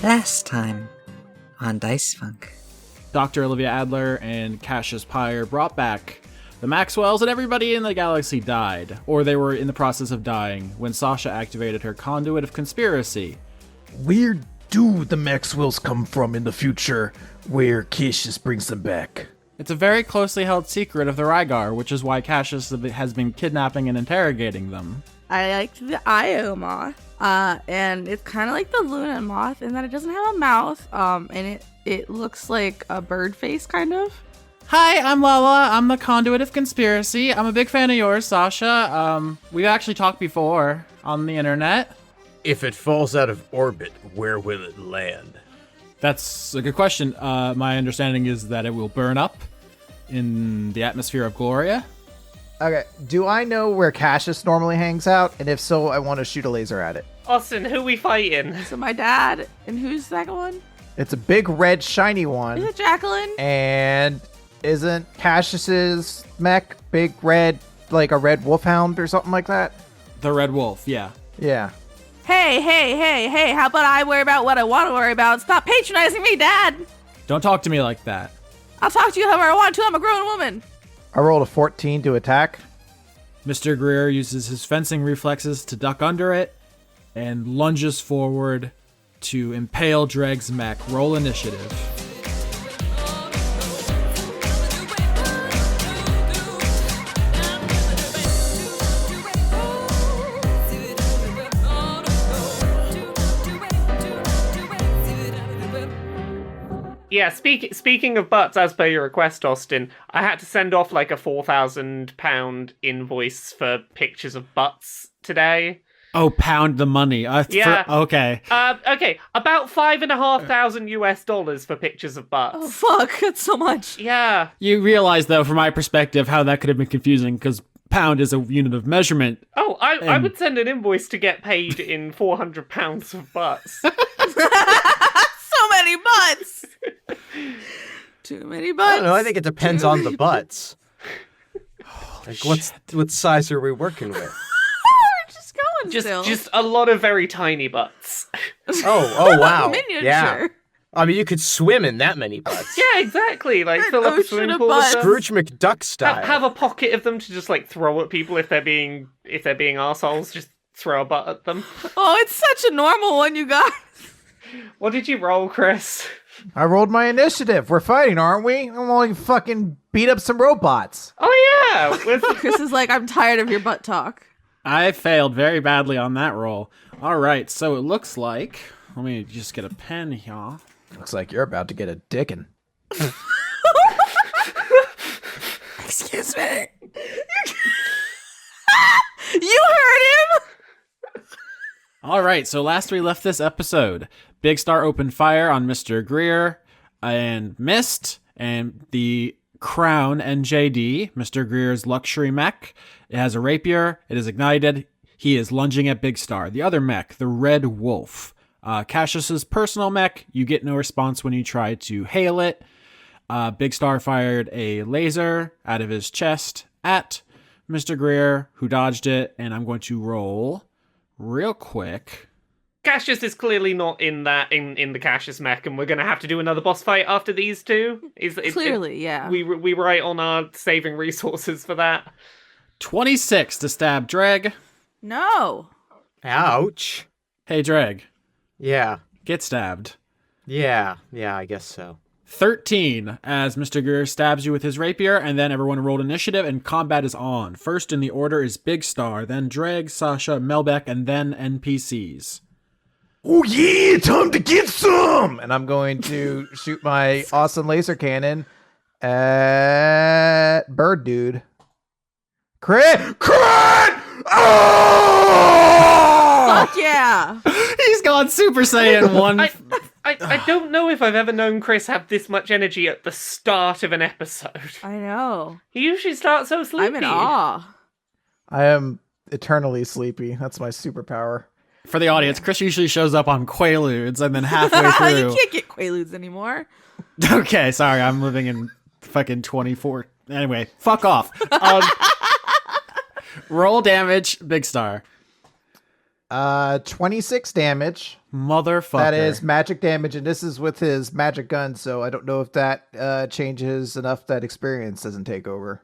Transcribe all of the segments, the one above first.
Last time on Dice Funk. Dr. Olivia Adler and Cassius Pyre brought back the Maxwells, and everybody in the galaxy died, or they were in the process of dying, when Sasha activated her Conduit of Conspiracy. Where do the Maxwells come from in the future where Cassius brings them back? It's a very closely held secret of the Rygar, which is why Cassius has been kidnapping and interrogating them. I liked the Io moth, and it's kind of like the Luna moth in that it doesn't have a mouth, and it looks like a bird face, kind of. Hi, I'm Lala. I'm the Conduit of Conspiracy. I'm a big fan of yours, Sasha. We've actually talked before on the internet. If it falls out of orbit, where will it land? That's a good question. My understanding is that it will burn up in the atmosphere of Gloria. Okay, do I know where Cassius normally hangs out? And if so, I want to shoot a laser at it. Austin, who we fighting? So my dad, and who's that one? It's a big red shiny one. Is it Jacqueline? And isn't Cassius's mech big red, like a red wolfhound or something like that? The Red Wolf, yeah. Yeah. Hey, how about I worry about what I want to worry about? Stop patronizing me, Dad! Don't talk to me like that. I'll talk to you however I want to, I'm a grown woman. I rolled a 14 to attack. Mr. Greer uses his fencing reflexes to duck under it and lunges forward to impale Dregg's mech. Roll initiative. Yeah, speaking of butts, as per your request, Austin, I had to send off like a £4,000 invoice for pictures of butts today. Oh, pound the money. Yeah. Okay. Okay, about $5,500 US for pictures of butts. Oh, fuck, that's so much. Yeah. You realize, though, from my perspective, how that could have been confusing, because pound is a unit of measurement. Oh, I would send an invoice to get paid in £400 of butts. So many butts! Too many butts. I don't know, I think it depends on the butts. Like, what size are we working with? We're just going still. Just a lot of very tiny butts. Oh, wow. Miniature. Yeah. I mean, you could swim in that many butts. Yeah, exactly. Like, fill up a ocean swimming of pool with butts. them. Scrooge McDuck style. Have a pocket of them to just like throw at people if they're being arseholes. Just throw a butt at them. Oh, it's such a normal one, you guys. What did you roll, Chris? I rolled my initiative. We're fighting, aren't we? I'm only fucking beat up some robots. Oh yeah. Chris is like, I'm tired of your butt talk. I failed very badly on that roll. All right, so it looks like... Let me just get a pen here. Looks like you're about to get a dickin'. Excuse me. You heard him! All right, so last we left this episode, Big Star opened fire on Mr. Greer and missed, and the Crown NJD, Mr. Greer's luxury mech, it has a rapier, it is ignited, he is lunging at Big Star. The other mech, the Red Wolf, Cassius's personal mech, you get no response when you try to hail it. Big Star fired a laser out of his chest at Mr. Greer, who dodged it, and I'm going to roll real quick. Cassius is clearly not in the Cassius mech, and we're gonna have to do another boss fight after these two. Clearly, yeah. We right on our saving resources for that. 26 to stab Dregg. No. Ouch. Hey, Dregg, Yeah. get stabbed. Yeah, I guess so. 13 as Mr. Greer stabs you with his rapier, and then everyone rolled initiative, and combat is on. First in the order is Big Star, then Dregg, Sasha, Melbeck, and then NPCs. Oh yeah, time to get some! And I'm going to shoot my awesome laser cannon at Bird Dude. Crit! Oh! Fuck yeah. He's gone Super Saiyan 1. I don't know if I've ever known Chris have this much energy at the start of an episode. I know. He usually starts so sleepy. I'm in awe. I am eternally sleepy. That's my superpower. For the audience, Chris usually shows up on Quaaludes, and then halfway You through... can't get Quaaludes anymore. Okay, sorry, I'm living in fucking 24... Anyway, fuck off. Roll damage, Big Star. 26 damage. Motherfucker. That is magic damage, and this is with his magic gun, so I don't know if that changes enough that experience doesn't take over.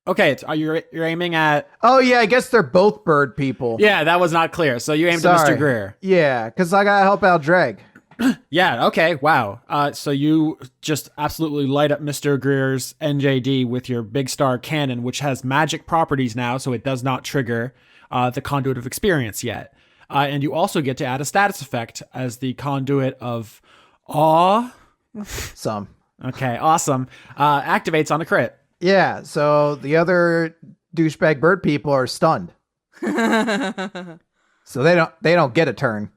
Okay, you're aiming at... Oh, yeah, I guess they're both bird people. Yeah, that was not clear. So you aimed at Mr. Grier. Yeah, because I gotta help out Dregg. Yeah, okay, wow. So you just absolutely light up Mr. Grier's NJD with your Big Star cannon, which has magic properties now, so it does not trigger the Conduit of Experience yet. And you also get to add a status effect as the Conduit of Awe. Some. Okay, awesome. Activates on a crit. Yeah, so the other douchebag bird people are stunned. So they don't get a turn.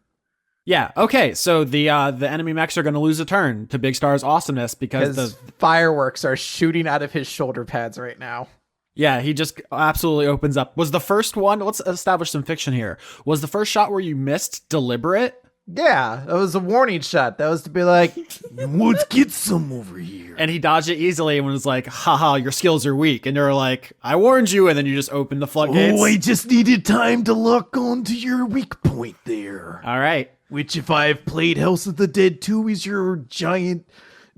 Yeah, okay, so the enemy mechs are going to lose a turn to Big Star's awesomeness because the fireworks are shooting out of his shoulder pads right now. Yeah, he just absolutely opens up. Was the first one, let's establish some fiction here. Was the first shot where you missed deliberate? Yeah, that was a warning shot. That was to be like, let's get some over here. And he dodged it easily and was like, haha, your skills are weak. And they're like, I warned you. And then you just opened the floodgates. Oh, I just needed time to lock onto your weak point there. All right. Which, if I've played House of the Dead 2, is your giant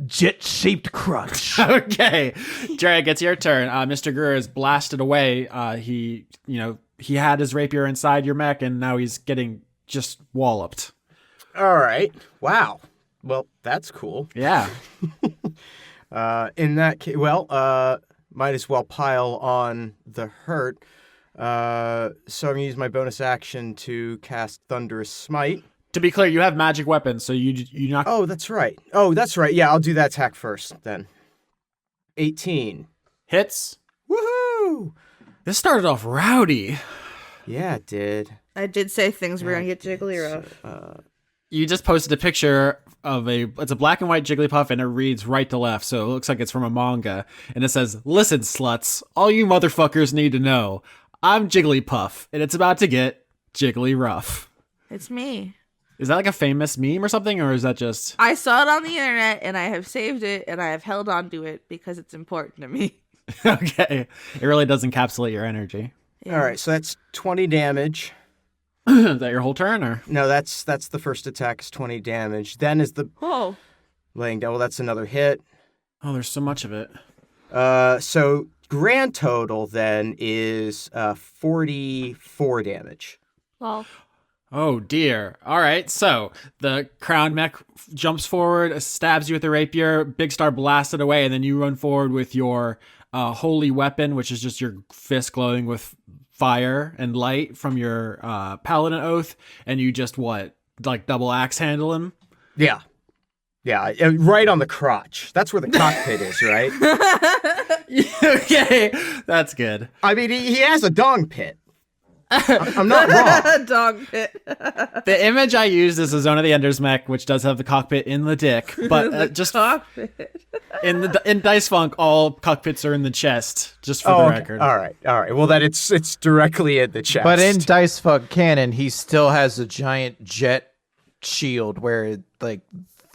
jet-shaped crotch. Okay. Dregg, it's your turn. Mr. Grier is blasted away. He had his rapier inside your mech, and now he's getting just walloped. All right. Wow. Well, that's cool. Yeah. In that case, might as well pile on the hurt. So I'm going to use my bonus action to cast Thunderous Smite. To be clear, you have magic weapons, so you not. Oh, that's right. Yeah, I'll do that attack first then. 18. Hits. Woohoo! This started off rowdy. Yeah, it did. I did say things were gonna get jiggly rough. You just posted a picture of it's a black and white Jigglypuff, and it reads right to left, so it looks like it's from a manga. And it says, "Listen, sluts, all you motherfuckers need to know, I'm Jigglypuff, and it's about to get jiggly rough." It's me. Is that like a famous meme or something, or is that just... I saw it on the internet, and I have saved it, and I have held on to it because it's important to me. Okay. It really does encapsulate your energy. Yeah. All right, so that's 20 damage. Is that your whole turn, or? No, that's the first attack is 20 damage. Then is the Oh. laying down. Well, that's another hit. Oh, there's so much of it. So grand total then is 44 damage. Well. Oh, dear. All right, so the crown mech jumps forward, stabs you with the rapier, Big Star blasts it away, and then you run forward with your holy weapon, which is just your fist glowing with fire and light from your paladin oath, and you just, double axe handle him? Yeah. Yeah, right on the crotch. That's where the cockpit is, right? Okay, that's good. I mean, he has a dong pit. I'm not wrong. Dog pit. The image I used is a Zone of the Enders mech, which does have the cockpit in the dick, but just Cockpit. in Dice Funk, all cockpits are in the chest, just for the record. All right. Well, then it's directly in the chest. But in Dice Fug Cannon, he still has a giant jet shield where,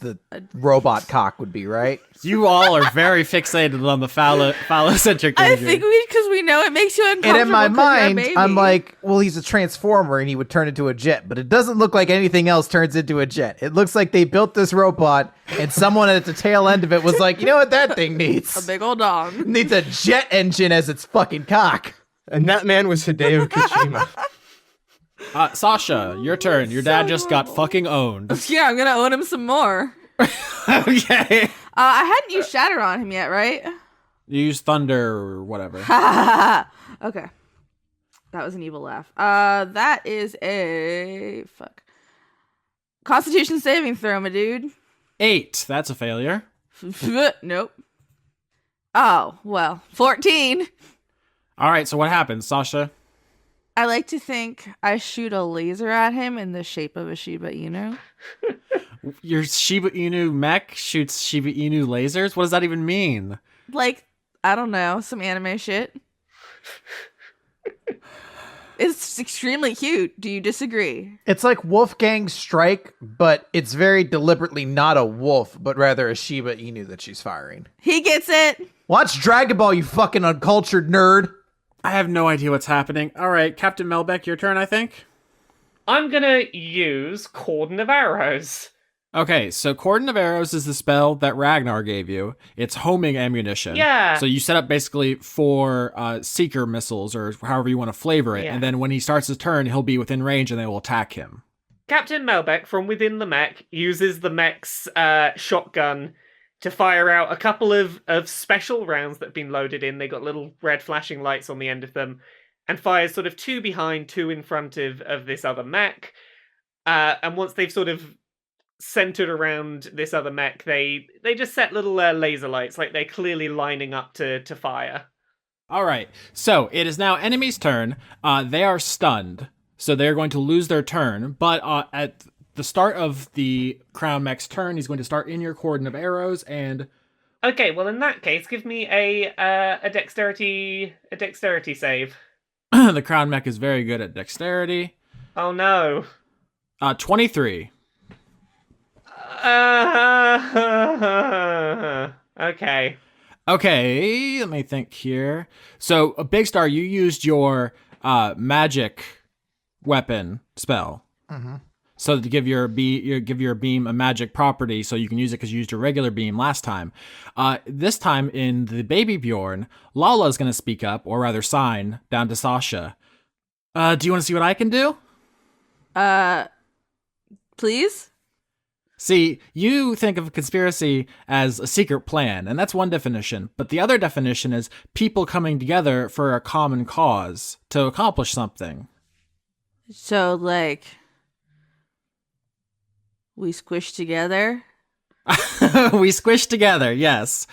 the robot cock would be, right? You all are very fixated on the phallocentric I imagery. think because we know it makes you uncomfortable. And in my 'cause you're a mind, baby. I'm like, well, he's a transformer and he would turn into a jet, but it doesn't look like anything else turns into a jet. It looks like they built this robot and someone at the tail end of it was like, you know what that thing a needs? big old dog. Needs a jet engine as its fucking cock. And that man was Hideo Kojima. Sasha, your turn. Your dad just got fucking owned. Yeah, I'm gonna own him some more. Okay. I hadn't used Shatter on him yet, right? You use thunder or whatever. Okay. That was an evil laugh. That is a Constitution saving throw, my dude. 8. That's a failure. Nope. Oh, well, 14. All right, so what happens, Sasha? I like to think I shoot a laser at him in the shape of a Shiba Inu. Your Shiba Inu mech shoots Shiba Inu lasers? What does that even mean? Like, I don't know, some anime shit. It's extremely cute. Do you disagree? It's like Wolfgang Strike, but it's very deliberately not a wolf, but rather a Shiba Inu that she's firing. He gets it. Watch Dragon Ball, you fucking uncultured nerd. I have no idea what's happening. All right, Captain Melbeck, your turn, I think. I'm gonna use Cordon of Arrows. Okay, so Cordon of Arrows is the spell that Ragnar gave you. It's homing ammunition. Yeah. So you set up basically 4 seeker missiles, or however you want to flavor it, Yeah. and then when he starts his turn, he'll be within range and they will attack him. Captain Melbeck, from within the mech, uses the mech's shotgun to fire out a couple of special rounds that have been loaded in. They got little red flashing lights on the end of them, and fires sort of 2 behind, 2 in front of this other mech. And once they've sort of centered around this other mech, they just set little laser lights, like they're clearly lining up to fire. All right, so it is now enemy's turn. They are stunned, so they're going to lose their turn. But at the start of the Crown Mech's turn, he's going to start in your Cordon of Arrows, and Okay, well in that case, give me a dexterity save. the Crown Mech is very good at dexterity. Oh no. 23. Okay. Okay, let me think here. So, Big Star, you used your magic weapon spell. So to give your beam a magic property, so you can use it because you used your regular beam last time. This time in the Baby Bjorn, Lala is going to speak up, or rather sign, down to Sasha. Do you want to see what I can do? Please? See, you think of a conspiracy as a secret plan, and that's one definition. But the other definition is people coming together for a common cause to accomplish something. So, like, we squish together? We squish together, yes.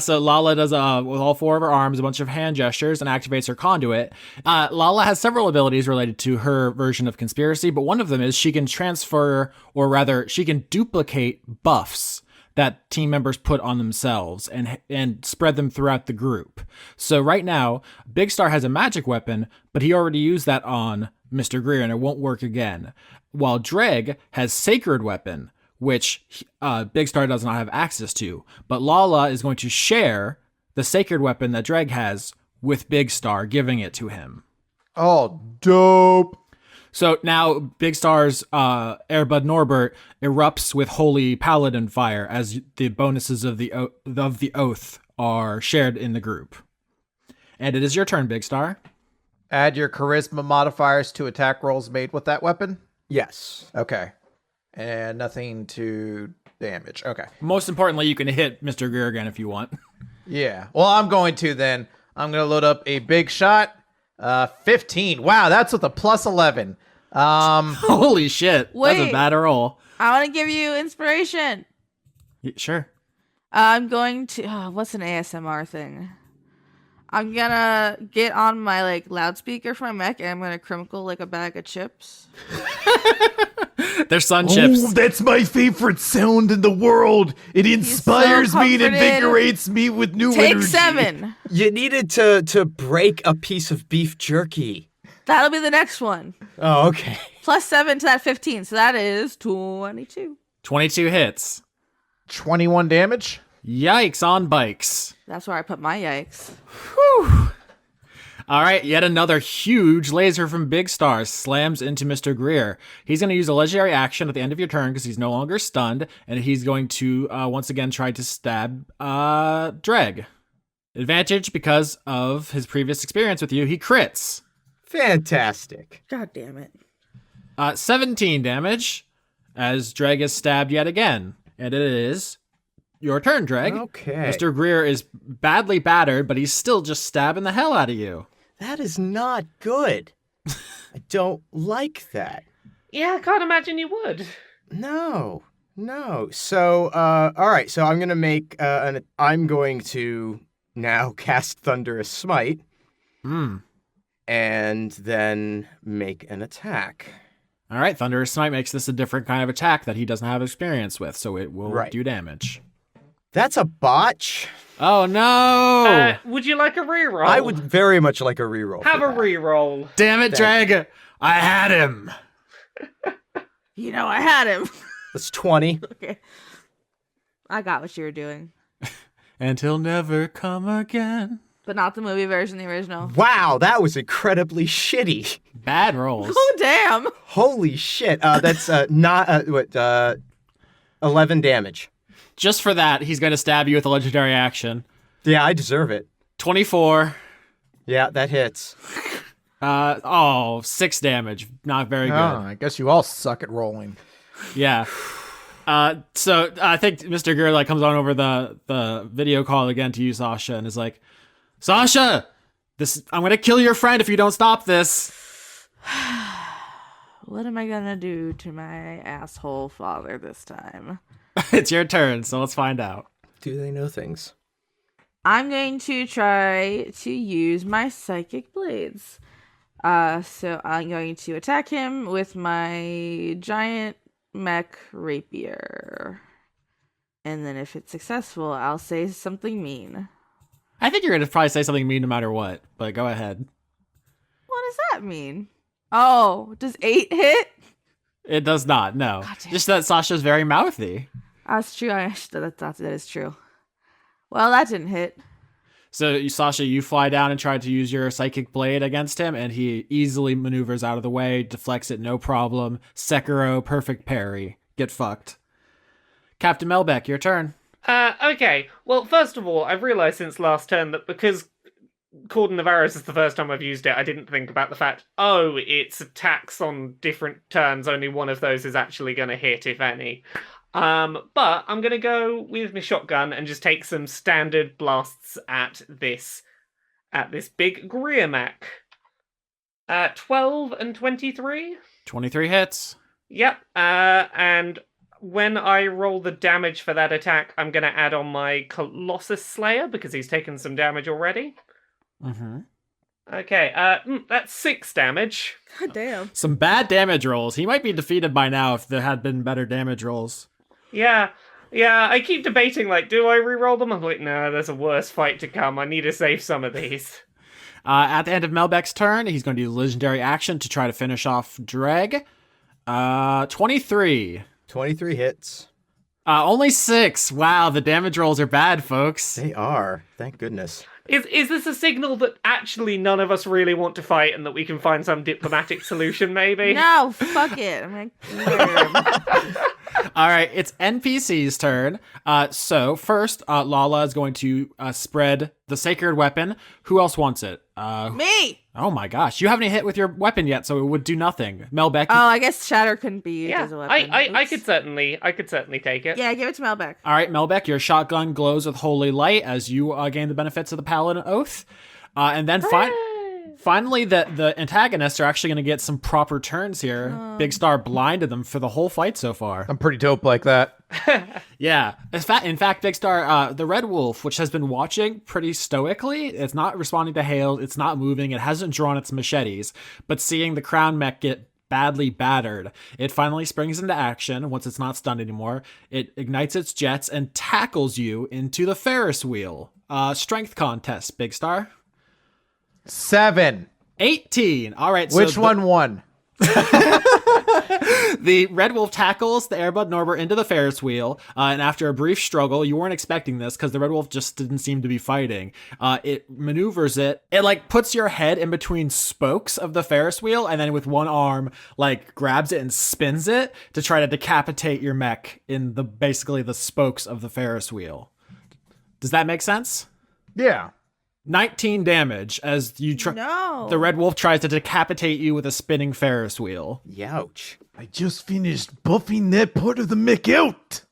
So Lala does, with all 4 of her arms, a bunch of hand gestures and activates her conduit. Lala has several abilities related to her version of conspiracy, but one of them is she can transfer, or rather, she can duplicate buffs that team members put on themselves and spread them throughout the group. So right now, Big Star has a magic weapon, but he already used that on Mr. Greer, and it won't work again. While Dregg has Sacred Weapon, which Big Star does not have access to. But Lala is going to share the Sacred Weapon that Dregg has with Big Star, giving it to him. Oh, dope. So now Big Star's Airbud Norbert erupts with Holy Paladin Fire as the bonuses of the Oath are shared in the group. And it is your turn, Big Star. Add your charisma modifiers to attack rolls made with that weapon? Yes. Okay. And nothing to damage. Okay. Most importantly, you can hit Mr. Greer again if you want. Yeah. Well, I'm going to then. I'm going to load up a big shot. 15. Wow, that's with a plus 11. Holy shit. That's Wait. a bad roll. I want to give you inspiration. Sure. I'm going to... what's an ASMR thing? I'm gonna get on my, like, loudspeaker for my mech, and I'm gonna crinkle, like, a bag of chips. They're sun chips. Oh, that's my favorite sound in the world. It inspires so me and comforted. invigorates me with new Take energy. 7. You needed to break a piece of beef jerky. That'll be the next one. Oh, okay. Plus 7 to that 15, so that is 22. 22 hits. 21 damage. Yikes on bikes. That's where I put my yikes. All right, yet another huge laser from Big Star slams into Mr. Greer. He's going to use a legendary action at the end of your turn because he's no longer stunned, and he's going to once again try to stab Dregg. Advantage because of his previous experience with you. He crits. Fantastic. God damn it. 17 damage as Dregg is stabbed yet again. And it is your turn, Dregg. Okay. Mr. Greer is badly battered, but he's still just stabbing the hell out of you. That is not good. I don't like that. Yeah, I can't imagine you would. No. So, all right. So I'm gonna I'm going to now cast Thunderous Smite. And then make an attack. All right, Thunderous Smite makes this a different kind of attack that he doesn't have experience with, so it will Right. do damage. That's a botch. Oh no! Would you like a reroll? I would very much like a reroll. have for a that. reroll. Damn it, Dregg! I had him! You know, I had him. That's 20. Okay. I got what you were doing. And he'll never come again. but not the movie version, the original. Wow, that was incredibly shitty. Bad rolls. Oh, damn. Holy shit. That's not 11 damage. Just for that, he's going to stab you with a legendary action. Yeah, I deserve it. 24. Yeah, that hits. 6 damage. Not very good. Oh, I guess you all suck at rolling. Yeah. So I think Mr. Greer comes on over the video call again to you, Sasha, and is like, Sasha, I'm gonna kill your friend if you don't stop this. What am I gonna do to my asshole father this time? It's your turn, so let's find out. Do they know things? I'm going to try to use my psychic blades. So I'm going to attack him with my giant mech rapier. And then if it's successful, I'll say something mean. I think you're gonna probably say something mean no matter what, but go ahead. What does that mean? Oh, does 8 hit? It does not, no. Just that Sasha's very mouthy. That's true. That is true. Well, that didn't hit. So, Sasha, you fly down and try to use your psychic blade against him, and he easily maneuvers out of the way, deflects it, no problem. Sekiro, perfect parry. Get fucked. Captain Melbeck, your turn. Okay. Well, first of all, I've realised since last turn that because Cordon of Arrows is the first time I've used it, I didn't think about the fact, it's attacks on different turns. Only one of those is actually going to hit, if any. But I'm going to go with my shotgun and just take some standard blasts at this big Greer mech. 12 and 23? 23 hits. Yep. And when I roll the damage for that attack, I'm going to add on my Colossus Slayer because he's taken some damage already. Mm-hmm. Okay, that's 6 damage. God damn. Some bad damage rolls. He might be defeated by now if there had been better damage rolls. Yeah, I keep debating, do I reroll them? I'm like, no, there's a worse fight to come. I need to save some of these. At the end of Melbeck's turn, he's going to use legendary action to try to finish off Dregg. 23. 23 hits. Only 6. Wow, the damage rolls are bad, folks. They are. Thank goodness. Is this a signal that actually none of us really want to fight and that we can find some diplomatic solution, maybe? No, fuck it. I'm like, All right, it's NPC's turn. So first, Lala is going to spread the sacred weapon. Who else wants it? me! Oh my gosh, you haven't hit with your weapon yet, so it would do nothing. Melbeck. Oh, I guess Shatter couldn't be used Yeah, as a weapon. I Oops. could certainly take it. Yeah, give it to Melbeck. All right, Melbeck, your shotgun glows with holy light as you gain the benefits of the Paladin Oath. And then finally, the antagonists are actually going to get some proper turns here. Big Star blinded them for the whole fight so far. I'm pretty dope like that. Yeah. In fact, Big Star, the Red Wolf, which has been watching pretty stoically, it's not responding to hail, it's not moving, it hasn't drawn its machetes, but seeing the Crown Mech get badly battered, it finally springs into action. Once it's not stunned anymore, it ignites its jets and tackles you into the Ferris wheel. Strength contest, Big Star. 7. 18. All right. Which one won? The Red Wolf tackles the Airbud Norbert into the Ferris wheel, and after a brief struggle, you weren't expecting this because the Red Wolf just didn't seem to be fighting. It maneuvers it. It puts your head in between spokes of the Ferris wheel, and then with one arm grabs it and spins it to try to decapitate your mech in basically the spokes of the Ferris wheel. Does that make sense? Yeah. 19 damage as you No. the Red Wolf tries to decapitate you with a spinning Ferris wheel. Youch. I just finished buffing that part of the mech out.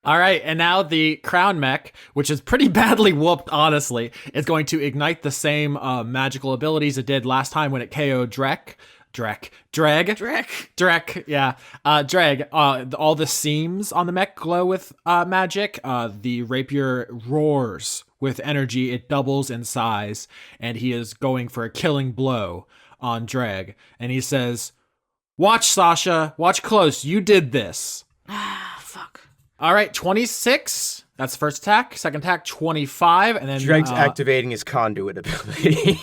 All right, and now the Crown Mech, which is pretty badly whooped, honestly, is going to ignite the same magical abilities it did last time when it KO'd Dregg. Yeah. Dregg, all the seams on the mech glow with magic. The rapier roars with energy. It doubles in size, and he is going for a killing blow on Dregg. And he says, "Watch, Sasha. Watch close. You did this." Fuck. All right, 26. That's the first attack. Second attack, 25. And then Dregg's activating his conduit ability.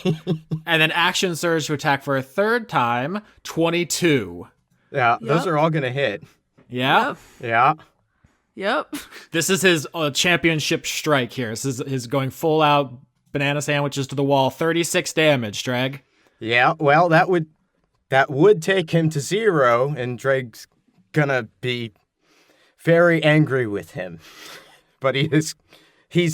and then action surge to attack for a third time, 22. Yeah, those are all going to hit. Yeah. Yeah. Yep. This is his championship strike here. This is his going full out banana sandwiches to the wall. 36 damage, Dregg. Yeah, well, that would take him to 0, and Dregg's gonna be very angry with him. But he's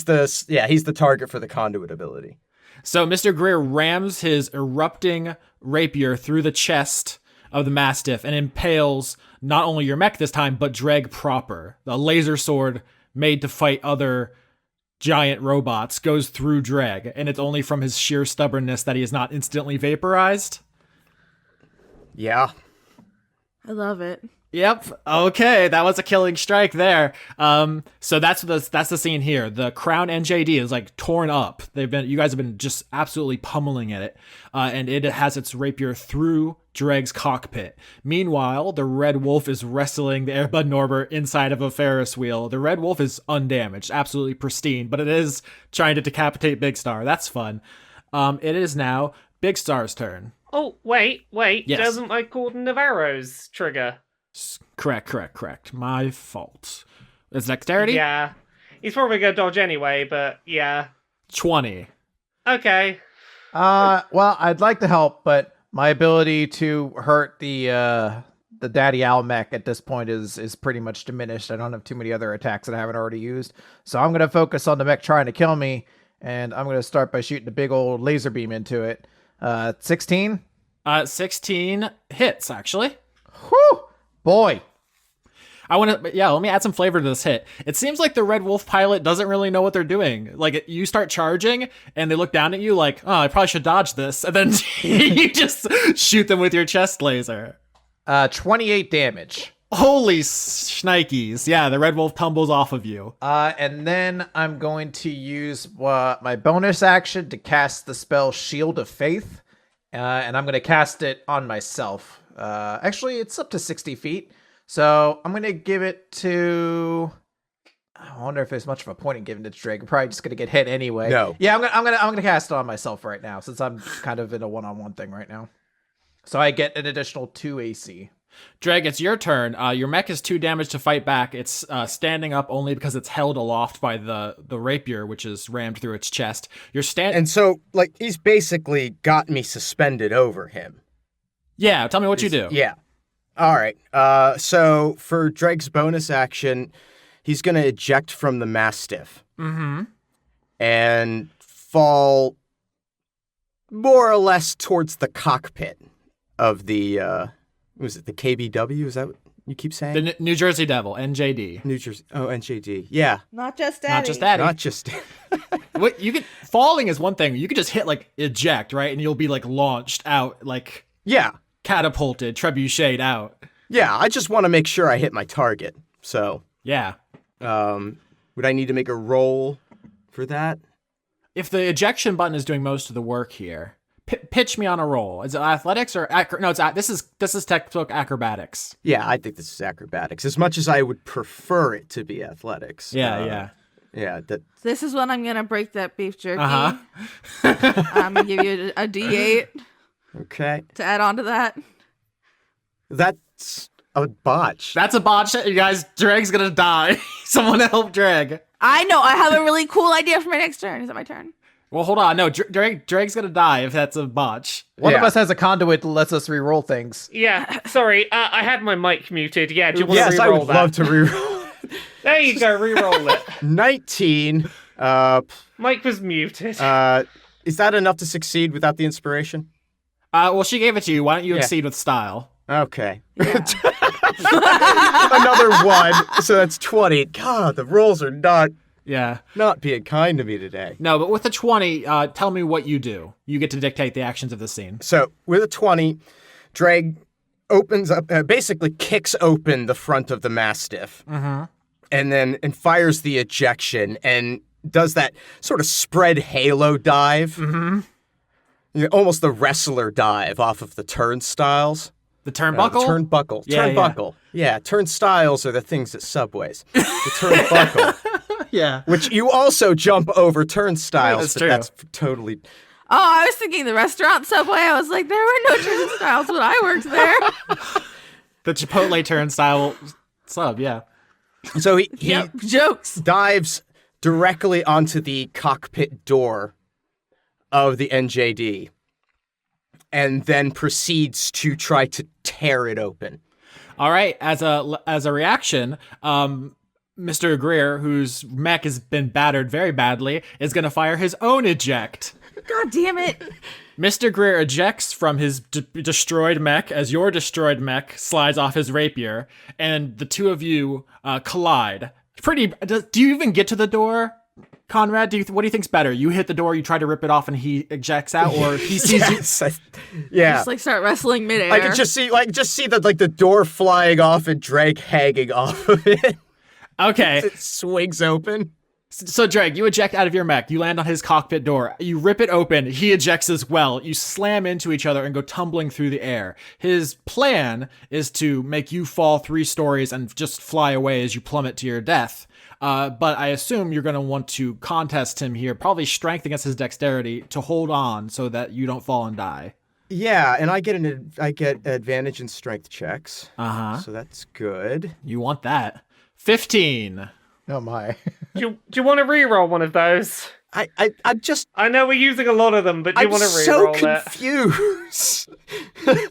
the target for the Conduit ability. So Mr. Greer rams his erupting rapier through the chest of the Mastiff and impales not only your mech this time, but Dregg proper. The laser sword made to fight other giant robots goes through Dregg, and it's only from his sheer stubbornness that he is not instantly vaporized. Yeah. I love it. Yep. Okay, that was a killing strike there. So that's the scene here. The Crown NJD is like torn up. You guys have been just absolutely pummeling at it, and it has its rapier through Dregg's cockpit. Meanwhile, the Red Wolf is wrestling the Airbud Norbert inside of a Ferris wheel. The Red Wolf is undamaged, absolutely pristine, but it is trying to decapitate Big Star. That's fun. It is now Big Star's turn. Oh, wait. Yes. Doesn't my Cordon of Arrows trigger? Correct. My fault. Is dexterity? Yeah. He's probably gonna dodge anyway, but yeah. 20. Okay. Well, I'd like to help, but my ability to hurt the Daddy Owl mech at this point is pretty much diminished. I don't have too many other attacks that I haven't already used. So I'm going to focus on the mech trying to kill me, and I'm going to start by shooting a big old laser beam into it. 16? 16 hits, actually. Whew! Boy. let me add some flavor to this hit. It seems like the Red Wolf pilot doesn't really know what they're doing. Like, you start charging, and they look down at you like, oh, I probably should dodge this. And then you just shoot them with your chest laser. 28 damage. Holy shnikes. Yeah, the Red Wolf tumbles off of you. And then I'm going to use my bonus action to cast the spell Shield of Faith. And I'm going to cast it on myself. Actually, it's up to 60 feet. So I'm going to give it to... I wonder if there's much of a point in giving it to Dregg. I'm probably just going to get hit anyway. No. Yeah, I'm gonna cast it on myself right now, since I'm kind of in a one-on-one thing right now. So I get an additional 2 AC. Dregg, it's your turn. Your mech is 2 damage to fight back. It's standing up only because it's held aloft by the rapier, which is rammed through its chest. And so, like, he's basically got me suspended over him. Yeah, tell me what you do. Yeah. All right. So for Dregg's bonus action, he's going to eject from the Mastiff. Mm-hmm. And fall more or less towards the cockpit of the... was it the KBW? Is that what you keep saying? The New Jersey Devil, NJD. New Jersey. Oh, NJD. Yeah. Not just Daddy. Not just that. Not just. Falling is one thing. You could just hit like eject, right? And you'll be like launched out, like Yeah. catapulted, trebucheted out. Yeah. I just want to make sure I hit my target. So, Yeah. would I need to make a roll for that? If the ejection button is doing most of the work here, pitch me on a roll. Is it athletics or no? This is textbook acrobatics. Yeah, I think this is acrobatics. As much as I would prefer it to be athletics. Yeah. Yeah. This is when I'm gonna break that beef jerky. Uh-huh. I'm gonna give you a D8 Okay. to add on to that. That's a botch. That's a botch. You guys, Dregg's gonna die. Someone help Dregg. I know. I have a really cool idea for my next turn. Is it my turn? Well, hold on. No, Dregg's gonna die if that's a botch. One of Yeah. us has a conduit that lets us re-roll things. Yeah, sorry, I had my mic muted. Yeah, do you want Yes, to I re-roll would that? love to re-roll. There you go, re-roll it. 19. Mic was muted. Is that enough to succeed without the inspiration? Well, she gave it to you. Why don't you Yeah. exceed with style? Okay. Yeah. Another 1, so that's 20. God, the rolls are not Yeah. being kind to me today. No, but with the 20, tell me what you do. You get to dictate the actions of the scene. So with a 20, Dregg opens up, basically kicks open the front of the Mastiff, and fires the ejection and does that sort of spread halo dive, almost the wrestler dive off of the turnstiles. The turnbuckle? The turnbuckle. Yeah, Turnbuckle. Yeah, turnstiles are the things at subways. The turnbuckle. Yeah. Which you also jump over turnstiles. That's but true. That's totally... Oh, I was thinking the restaurant Subway. I was like, there were no turnstiles when I worked there. The Chipotle turnstile sub, yeah. So he Yep, jokes. dives directly onto the cockpit door of the NJD and then proceeds to try to tear it open. All right, as a reaction, Mr. Greer, whose mech has been battered very badly, is going to fire his own eject. God damn it. Mr. Greer ejects from his destroyed mech as your destroyed mech slides off his rapier, and the two of you collide. Do you even get to the door, Conrad? What do you think's better? You hit the door, you try to rip it off, and he ejects out, or he sees you? Yeah. Just like start wrestling midair. I could just see the door flying off and Dregg hanging off of it. Okay. It swings open. So, Dregg, you eject out of your mech. You land on his cockpit door. You rip it open. He ejects as well. You slam into each other and go tumbling through the air. His plan is to make you fall 3 stories and just fly away as you plummet to your death. But I assume you're going to want to contest him here, probably strength against his dexterity to hold on so that you don't fall and die. Yeah, and I get advantage in strength checks. So that's good. You want that. 15. Oh my. Do you want to reroll one of those? I'm just. I know we're using a lot of them, but do you want to so reroll it? confused.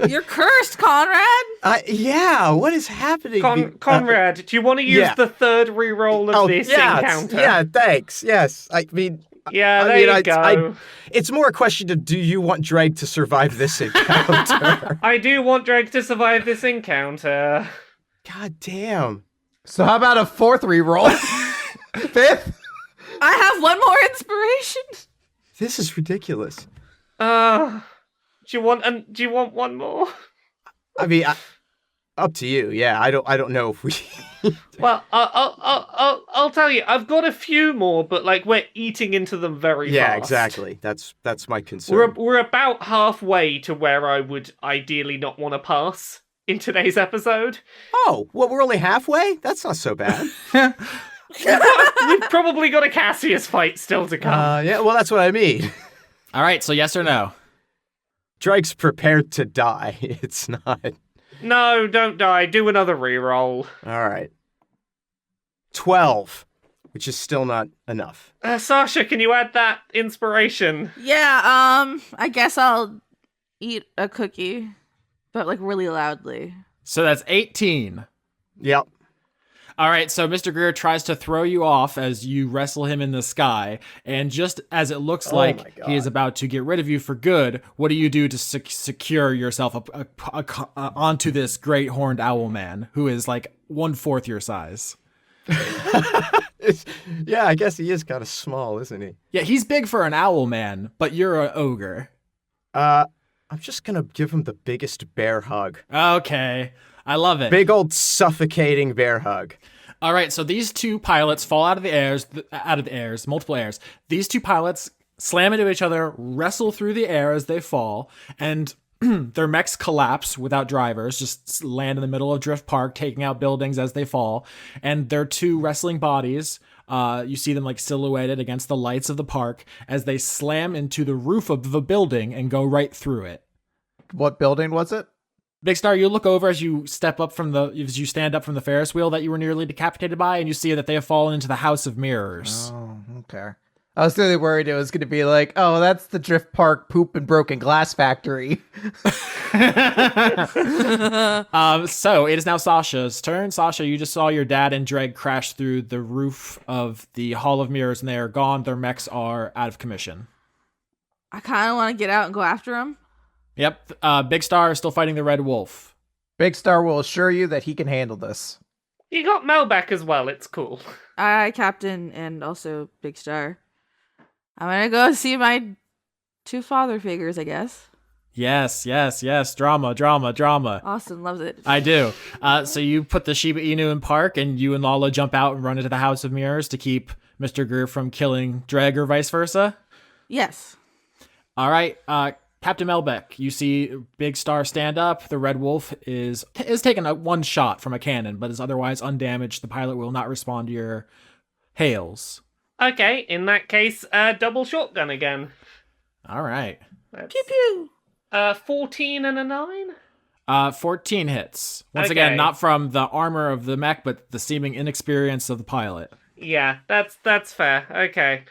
You're cursed, Conrad. Yeah, what is happening? Conrad, do you want to use the third reroll of this encounter? Yeah, thanks. Yes, I mean. Yeah, there you go. It's more a question of, do you want Dregg to survive this encounter? I do want Dregg to survive this encounter. God damn. So how about a 4th reroll? 5th? I have one more inspiration. This is ridiculous. Do you want one more? I mean, up to you. Yeah, I don't know if we. Well, I'll tell you. I've got a few more, but like we're eating into them very fast. Yeah, exactly. That's my concern. We're about halfway to where I would ideally not want to pass in today's episode. Oh, well, we're only halfway? That's not so bad. We've probably got a Cassius fight still to come. Yeah, well, that's what I mean. All right, so yes or no? Dregg's prepared to die. It's not. No, don't die. Do another reroll. All right. 12, which is still not enough. Sasha, can you add that inspiration? Yeah, I guess I'll eat a cookie, but like really loudly. So that's 18. Yep. All right, so Mr. Greer tries to throw you off as you wrestle him in the sky, and just as it looks like he is about to get rid of you for good, what do you do to secure yourself onto this great horned owl man who is like 1/4 your size? Yeah, I guess he is kind of small, isn't he? Yeah, he's big for an owl man, but you're an ogre. I'm just gonna give him the biggest bear hug. Okay, I love it. Big old suffocating bear hug. All right, so these two pilots fall out of the airs, multiple airs. These two pilots slam into each other, wrestle through the air as they fall, and their mechs collapse without drivers, just land in the middle of Drift Park, taking out buildings as they fall. And their two wrestling bodies, you see them like silhouetted against the lights of the park as they slam into the roof of the building and go right through it. What building was it? Big Star, you look over as you stand up from the Ferris wheel that you were nearly decapitated by, and you see that they have fallen into the House of Mirrors. Oh, okay. I was really worried it was going to be like, oh, that's the Drift Park poop and broken glass factory. So it is now Sasha's turn. Sasha, you just saw your dad and Dregg crash through the roof of the Hall of Mirrors, and they are gone. Their mechs are out of commission. I kind of want to get out and go after him. Yep. Big Star is still fighting the Red Wolf. Big Star will assure you that he can handle this. You got Melbeck as well. It's cool. Aye, Captain, and also Big Star. I'm gonna go see my two father figures, I guess. Yes. Drama. Austin loves it. I do. So you put the Shiba Inu in park, and you and Lala jump out and run into the House of Mirrors to keep Mr. Greer from killing Dregg or vice versa? Yes. All right. Captain Melbeck, you see Big Star stand up. The Red Wolf is taking one shot from a cannon, but is otherwise undamaged. The pilot will not respond to your hails. Okay, in that case, double shotgun again. All right. Pew pew. 14 and a 9? 14 hits. Once again, not from the armor of the mech, but the seeming inexperience of the pilot. Yeah, that's fair. Okay.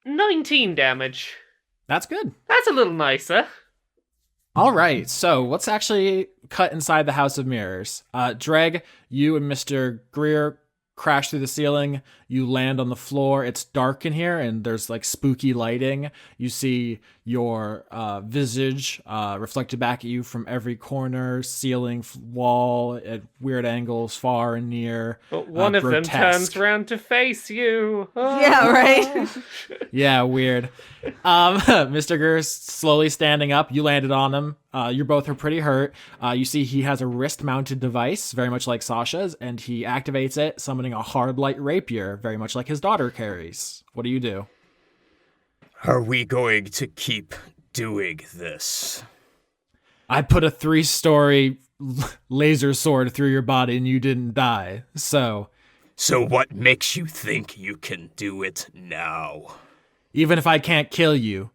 19 damage. That's good. That's a little nicer. All right, so what's actually cut inside the House of Mirrors? Dregg, you and Mr. Greer crash through the ceiling. You land on the floor. It's dark in here, and there's like spooky lighting. You see your visage reflected back at you from every corner, ceiling, wall, at weird angles, far and near. But one of them turns around to face you. Yeah, right? Yeah, weird. Mr. Greer's slowly standing up. You landed on him. You both are pretty hurt. You see he has a wrist-mounted device, very much like Sasha's, and he activates it, summoning a hard light rapier, very much like his daughter carries. What do you do? Are we going to keep doing this? I put a 3-story laser sword through your body and you didn't die, so... So what makes you think you can do it now? Even if I can't kill you,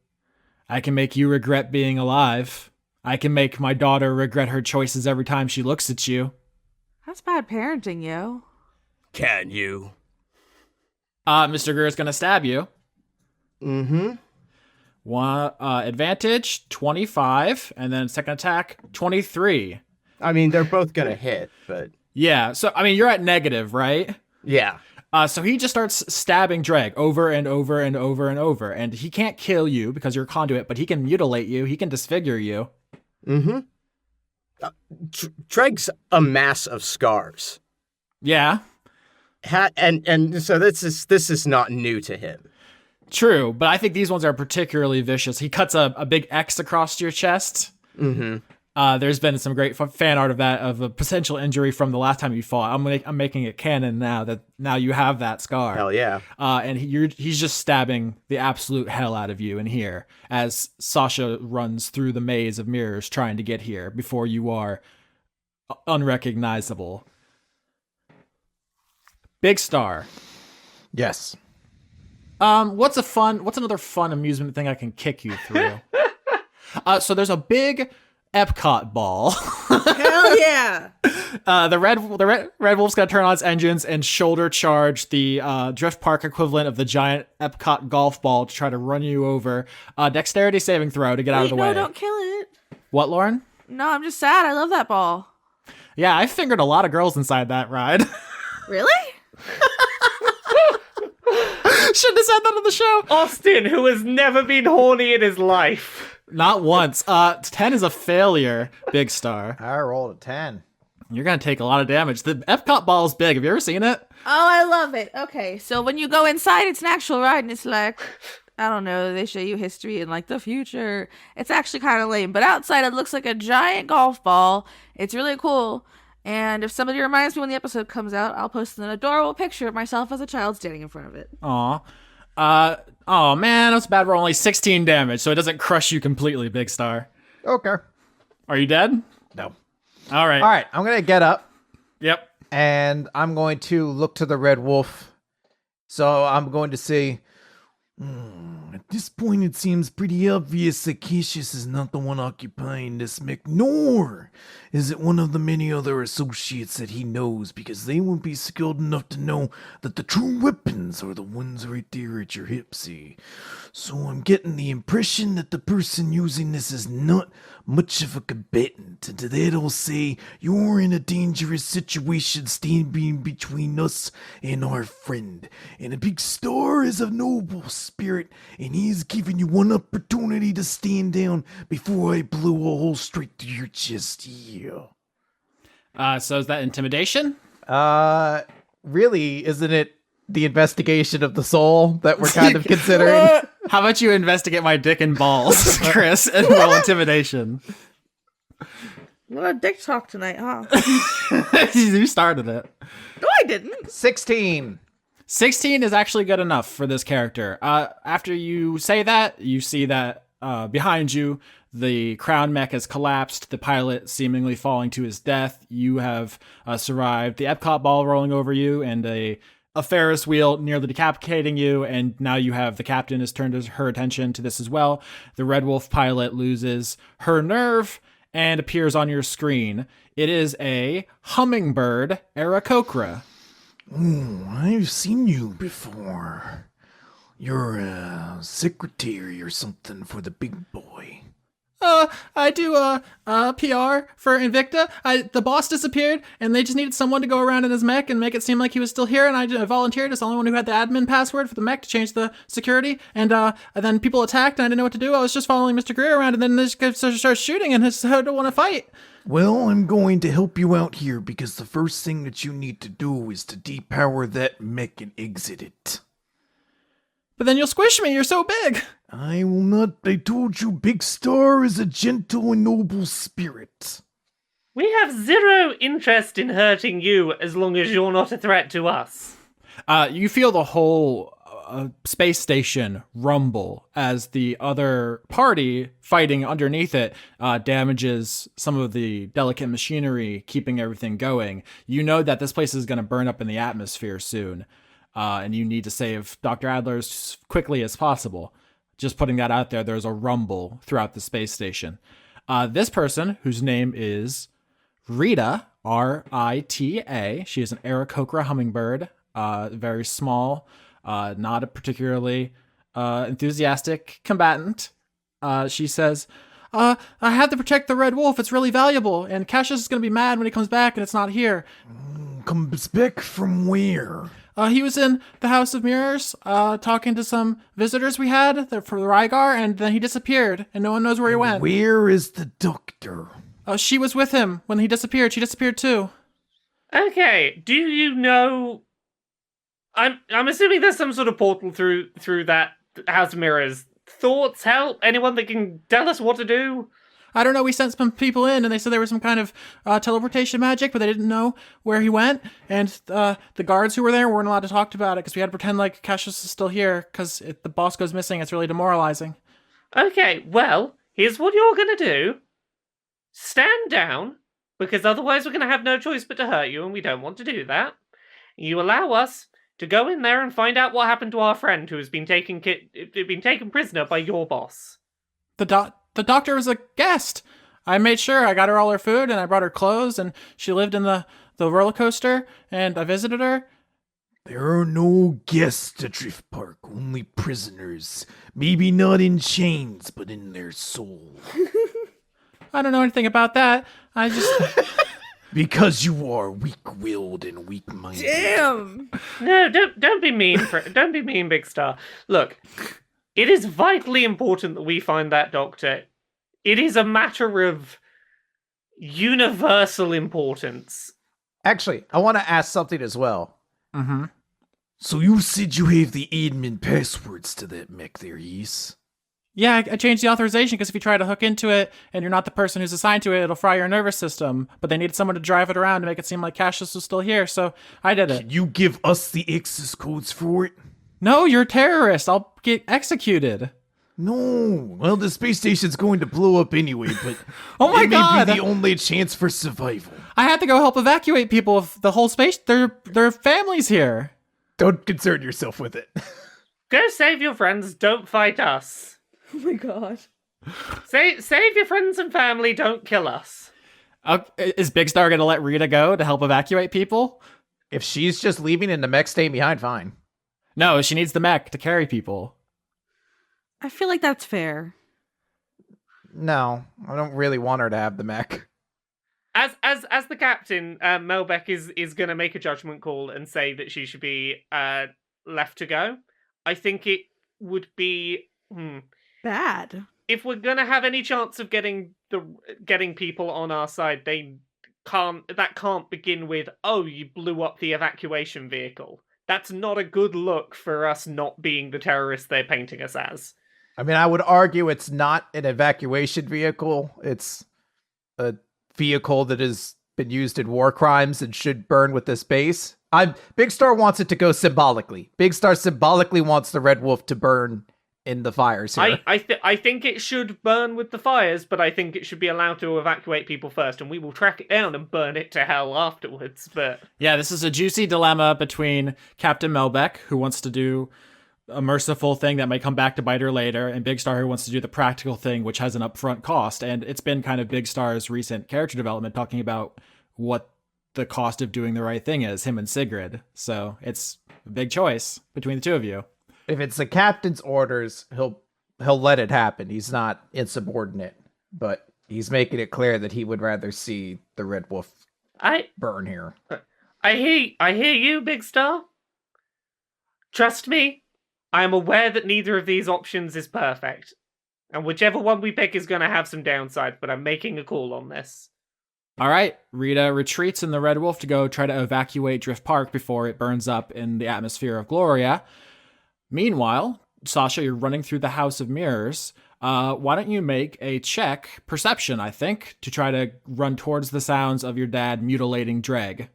I can make you regret being alive. I can make my daughter regret her choices every time she looks at you. That's bad parenting, yo. Can you? Mr. Greer is gonna stab you. Mm-hmm. One advantage, 25, and then second attack, 23. I mean, they're both gonna hit, but... Yeah, so, I mean, you're at negative, right? Yeah. So he just starts stabbing Dregg over and over and over and over, and he can't kill you because you're a conduit, but he can mutilate you, he can disfigure you. Mm-hmm. Dregg's a mass of scars. Yeah. And so this is not new to him. True, but I think these ones are particularly vicious. He cuts a big X across your chest. Mm-hmm. There's been some great fan art of that, of a potential injury from the last time you fought. I'm making it canon now that now you have that scar. Hell yeah. And he's just stabbing the absolute hell out of you in here as Sasha runs through the maze of mirrors trying to get here before you are unrecognizable. Big Star. Yes. What's another fun amusement thing I can kick you through? So there's a big Epcot ball. Hell yeah! The Red Wolf's gonna turn on its engines and shoulder charge the Drift Park equivalent of the giant Epcot golf ball to try to run you over. Dexterity saving throw to get out of the way. No, don't kill it. What, Lauren? No, I'm just sad. I love that ball. Yeah, I fingered a lot of girls inside that ride. Really? Shouldn't have said that on the show. Austin, who has never been horny in his life. Not once. 10 is a failure, Big Star. I rolled a 10. You're going to take a lot of damage. The Epcot ball is big. Have you ever seen it? Oh, I love it. Okay, so when you go inside, it's an actual ride, and it's like, I don't know, they show you history and like the future. It's actually kind of lame, but outside it looks like a giant golf ball. It's really cool. And if somebody reminds me when the episode comes out, I'll post an adorable picture of myself as a child standing in front of it. Aw. Oh man, that's bad. We're only 16 damage, so it doesn't crush you completely, Big Star. Okay. Are you dead? No. All right. All right, I'm going to get up. Yep. And I'm going to look to the Red Wolf. So I'm going to say, At this point, it seems pretty obvious that Cassius is not the one occupying this mech, nor is it one of the many other associates that he knows, because they won't be skilled enough to know that the true weapons are the ones right there at your hip, see? So I'm getting the impression that the person using this is not much of a combatant, and to that I'll say, you're in a dangerous situation standing between us and our friend, and a Big Star is a noble spirit, and he's giving you one opportunity to stand down before I blow a hole straight through your chest. Yeah. So is that intimidation? really, isn't it the investigation of the soul that we're kind of considering? How about you investigate my dick and balls, Chris, and roll intimidation? What a dick talk tonight, huh? You started it. No, I didn't. 16. 16 is actually good enough for this character. After you say that, you see that behind you, the crown mech has collapsed, the pilot seemingly falling to his death. You have survived the Epcot ball rolling over you and a Ferris wheel nearly decapitating you, and now you have the captain has turned her attention to this as well. The Red Wolf pilot loses her nerve and appears on your screen. It is a hummingbird Aarakocra. Oh, I've seen you before. You're a secretary or something for the big boy. I do PR for Invicta. The boss disappeared, and they just needed someone to go around in his mech and make it seem like he was still here. And I volunteered as the only one who had the admin password for the mech to change the security. And then people attacked, and I didn't know what to do. I was just following Mr. Greer around, and then they just started shooting, and I don't want to fight. Well, I'm going to help you out here because the first thing that you need to do is to depower that mech and exit it. But then you'll squish me. You're so big. I will not. I told you, Big Star is a gentle and noble spirit. We have zero interest in hurting you as long as you're not a threat to us. You feel the whole space station rumble as the other party fighting underneath it damages some of the delicate machinery, keeping everything going. You know that this place is going to burn up in the atmosphere soon. And you need to save Dr. Adler as quickly as possible. Just putting that out there, there's a rumble throughout the space station. This person, whose name is Rita, R-I-T-A, she is an Aarakocra hummingbird, very small, not a particularly enthusiastic combatant. She says, I had to protect the Red Wolf, it's really valuable, and Cassius is going to be mad when he comes back and it's not here. Comes back from where? He was in the House of Mirrors, talking to some visitors we had for the Rygar, and then he disappeared, and no one knows where he went. Where is the doctor? She was with him when he disappeared. She disappeared too. Okay, do you know... I'm assuming there's some sort of portal through that House of Mirrors. Thoughts, help? Anyone that can tell us what to do? I don't know, we sent some people in, and they said there was some kind of teleportation magic, but they didn't know where he went, and the guards who were there weren't allowed to talk about it, because we had to pretend like Cassius is still here, because if the boss goes missing, it's really demoralizing. Okay, well, here's what you're gonna do. Stand down, because otherwise we're gonna have no choice but to hurt you, and we don't want to do that. You allow us to go in there and find out what happened to our friend who has been taken prisoner by your boss. The doctor was a guest. I made sure I got her all her food, and I brought her clothes, and she lived in the roller coaster, and I visited her. There are no guests at Drift Park, only prisoners. Maybe not in chains, but in their soul. I don't know anything about that. I just... Because you are weak-willed and weak-minded. Damn. No, don't be mean. Don't be mean, Big Star. Look, it is vitally important that we find that doctor. It is a matter of universal importance. Actually, I want to ask something as well. Mm-hmm. So you said you have the admin passwords to that mech there, yes? Yeah, I changed the authorization because if you try to hook into it and you're not the person who's assigned to it, it'll fry your nervous system. But they needed someone to drive it around to make it seem like Cassius was still here, so I did it. Can you give us the access codes for it? No, you're a terrorist. I'll get executed. No. Well, the space station's going to blow up anyway, but Oh my it God! may be the only chance for survival. I had to go help evacuate people of the whole space. Their families here. Don't concern yourself with it. Go save your friends. Don't fight us. Oh my god. Save your friends and family. Don't kill us. Is Big Star going to let Rita go to help evacuate people? If she's just leaving and the mech staying behind, fine. No, she needs the mech to carry people. I feel like that's fair. No, I don't really want her to have the mech. As the captain, Melbeck is going to make a judgment call and say that she should be left to go. I think it would be Bad. if we're going to have any chance of getting people on our side. That can't begin with, oh, you blew up the evacuation vehicle. That's not a good look for us not being the terrorists they're painting us as. I mean, I would argue it's not an evacuation vehicle. It's a vehicle that has been used in war crimes and should burn with this base. Big Star wants it to go symbolically. Big Star symbolically wants the Red Wolf to burn in the fires here. I think it should burn with the fires, but I think it should be allowed to evacuate people first, and we will track it down and burn it to hell afterwards. But Yeah, this is a juicy dilemma between Captain Melbeck, who wants to do a merciful thing that might come back to bite her later, and Big Star, who wants to do the practical thing, which has an upfront cost. And it's been kind of Big Star's recent character development, talking about what the cost of doing the right thing is, him and Sigrid. So it's a big choice between the two of you. if it's the captain's orders, he'll let it happen. He's not insubordinate, but he's making it clear that he would rather see the Red Wolf burn here. I hear you, Big Star. Trust me, I am aware that neither of these options is perfect. And whichever one we pick is going to have some downside, but I'm making a call on this. All right, Rita retreats in the Red Wolf to go try to evacuate Drift Park before it burns up in the atmosphere of Gloria. Meanwhile, Sasha, you're running through the House of Mirrors. Why don't you make a check, perception, I think, to try to run towards the sounds of your dad mutilating Dregg.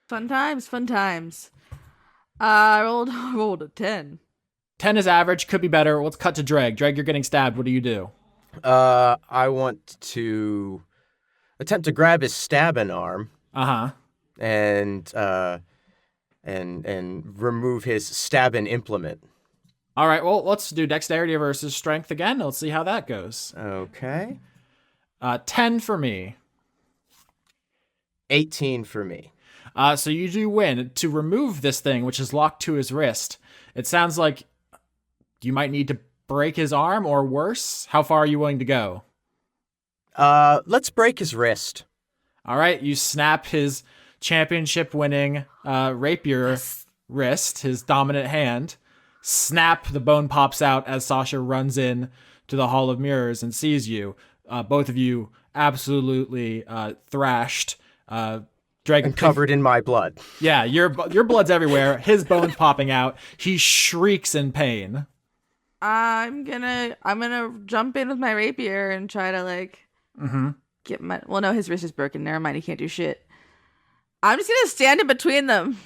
Fun times, fun times. I rolled a 10. 10 is average, could be better. Let's cut to Dregg. Dregg, you're getting stabbed. What do you do? I want to attempt to grab his stabbing arm. Uh-huh. And remove his stabbing implement. All right, well, let's do dexterity versus strength again. Let's see how that goes. Okay. 10 for me. 18 for me. So you do win. To remove this thing, which is locked to his wrist, it sounds like you might need to break his arm or worse. How far are you willing to go? Let's break his wrist. All right, you snap his championship-winning rapier wrist, his dominant hand. Snap, the bone pops out as Sasha runs in to the Hall of Mirrors and sees you. Both of you absolutely thrashed. Dregg And covered in my blood. Yeah, your blood's everywhere. His bone's popping out. He shrieks in pain. I'm gonna jump in with my rapier and try to get my. Well, no, his wrist is broken. Never mind, he can't do shit. I'm just gonna stand in between them.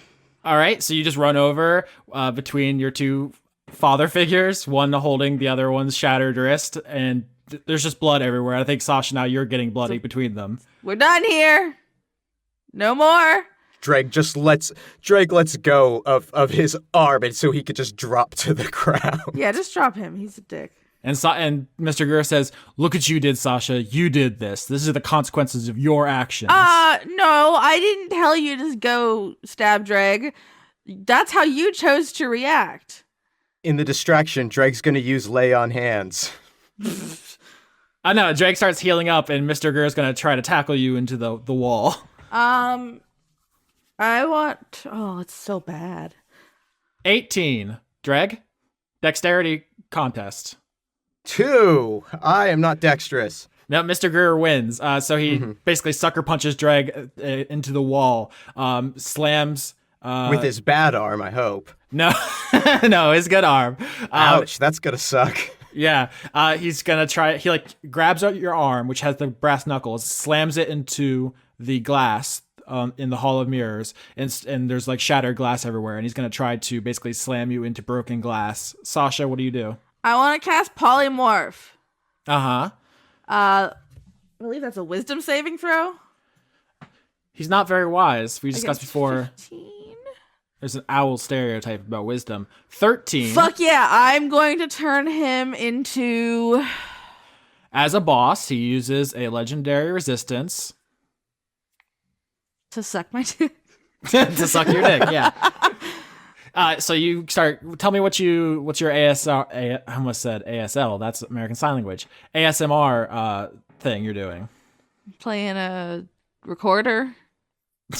All right, so you just run over between your two father figures, one holding the other one's shattered wrist, and there's just blood everywhere. I think, Sasha, now you're getting bloody between them. We're done here. No more. Dregg lets go of his arm, and so he could just drop to the ground. Yeah, just drop him. He's a dick. And Mr. Grier says, "Look what you did, Sasha. You did this. This is the consequences of your actions." No, I didn't tell you to go stab Dregg. That's how you chose to react. In the distraction, Dregg's gonna use lay on hands. I know. Dregg starts healing up, and Mr. Grier is going to try to tackle you into the wall. It's so bad. 18. Dregg, dexterity contest. 2. I am not dexterous. No, Mr. Grier wins. So he basically sucker punches Dregg into the wall, slams. With his bad arm, I hope. No, no, his good arm. Ouch, that's gonna suck. Yeah, he's gonna try. He grabs out your arm, which has the brass knuckles, slams it into the glass in the Hall of Mirrors, and there's shattered glass everywhere. And he's gonna try to basically slam you into broken glass. Sasha, what do you do? I want to cast polymorph. I believe that's a wisdom saving throw. He's not very wise. We discussed before. 15? There's an owl stereotype about wisdom. 13. Fuck yeah, I'm going to turn him into... As a boss, he uses a legendary resistance. To suck my dick. To suck your dick, yeah. So you start. Tell me what's your ASR. I almost said ASL. That's American Sign Language. ASMR thing you're doing. Playing a recorder.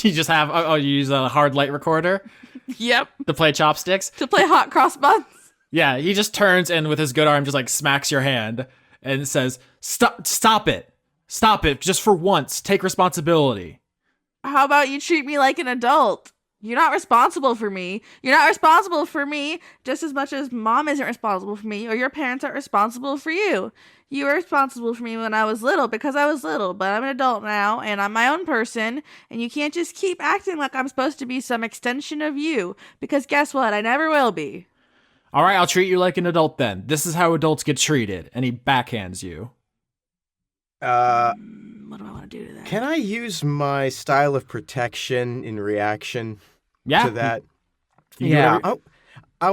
You just have. You use a hard light recorder. Yep. To play chopsticks. To play hot cross buns. Yeah, he just turns and with his good arm just smacks your hand and says, "Stop it, just for once. Take responsibility." How about you treat me like an adult? You're not responsible for me. You're not responsible for me just as much as mom isn't responsible for me or your parents aren't responsible for you. You were responsible for me when I was little because I was little, but I'm an adult now and I'm my own person, and you can't just keep acting like I'm supposed to be some extension of you, because guess what? I never will be. All right, I'll treat you like an adult then. This is how adults get treated. And he backhands you. What do I want to do to that? Can I use my style of protection in reaction to that? Yeah. I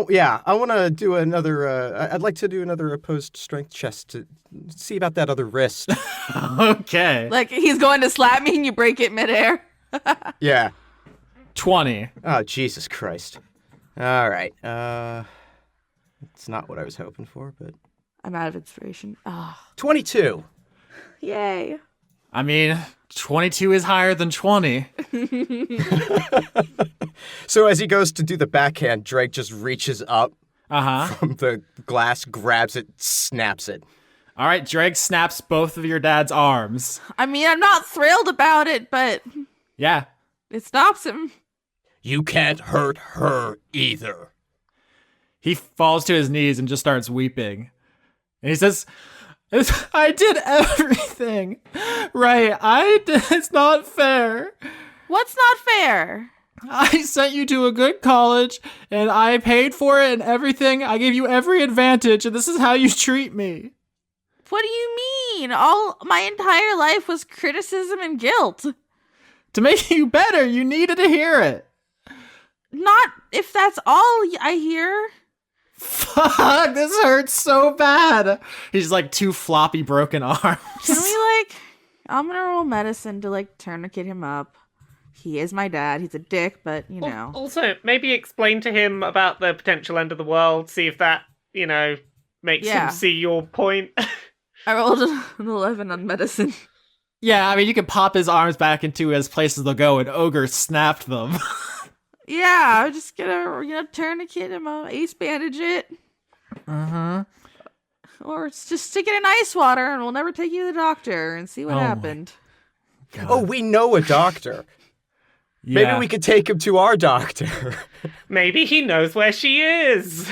want to do another. I'd like to do another opposed strength chest to see about that other wrist. Okay. He's going to slap me and you break it midair. Yeah. 20. Oh, Jesus Christ. All right. It's not what I was hoping for, but... I'm out of inspiration. Oh, 22. yay. I mean, 22 is higher than 20. So as he goes to do the backhand, Dregg just reaches up from the glass, grabs it, snaps it. All right, Dregg snaps both of your dad's arms. I mean, I'm not thrilled about it, but Yeah. it stops him. You can't hurt her either. He falls to his knees and just starts weeping. And he says, I did everything right. It's not fair. What's not fair? I sent you to a good college, and I paid for it and everything. I gave you every advantage, and this is how you treat me. What do you mean? All my entire life was criticism and guilt. To make you better, you needed to hear it. Not if that's all I hear. Fuck, this hurts so bad. He's like two floppy broken arms. Can we I'm gonna roll medicine to tourniquet him up. He is my dad. He's a dick, but you know. Also, maybe explain to him about the potential end of the world. See if that, makes him see your point. I rolled an 11 on medicine. Yeah, I mean, you can pop his arms back into his places they'll go, and Ogre snapped them. Yeah, I'm just gonna tourniquet him up, ace bandage it. Or just stick it in ice water and we'll never take you to the doctor and see what happened. Oh, we know a doctor. Yeah. Maybe we could take him to our doctor. Maybe he knows where she is.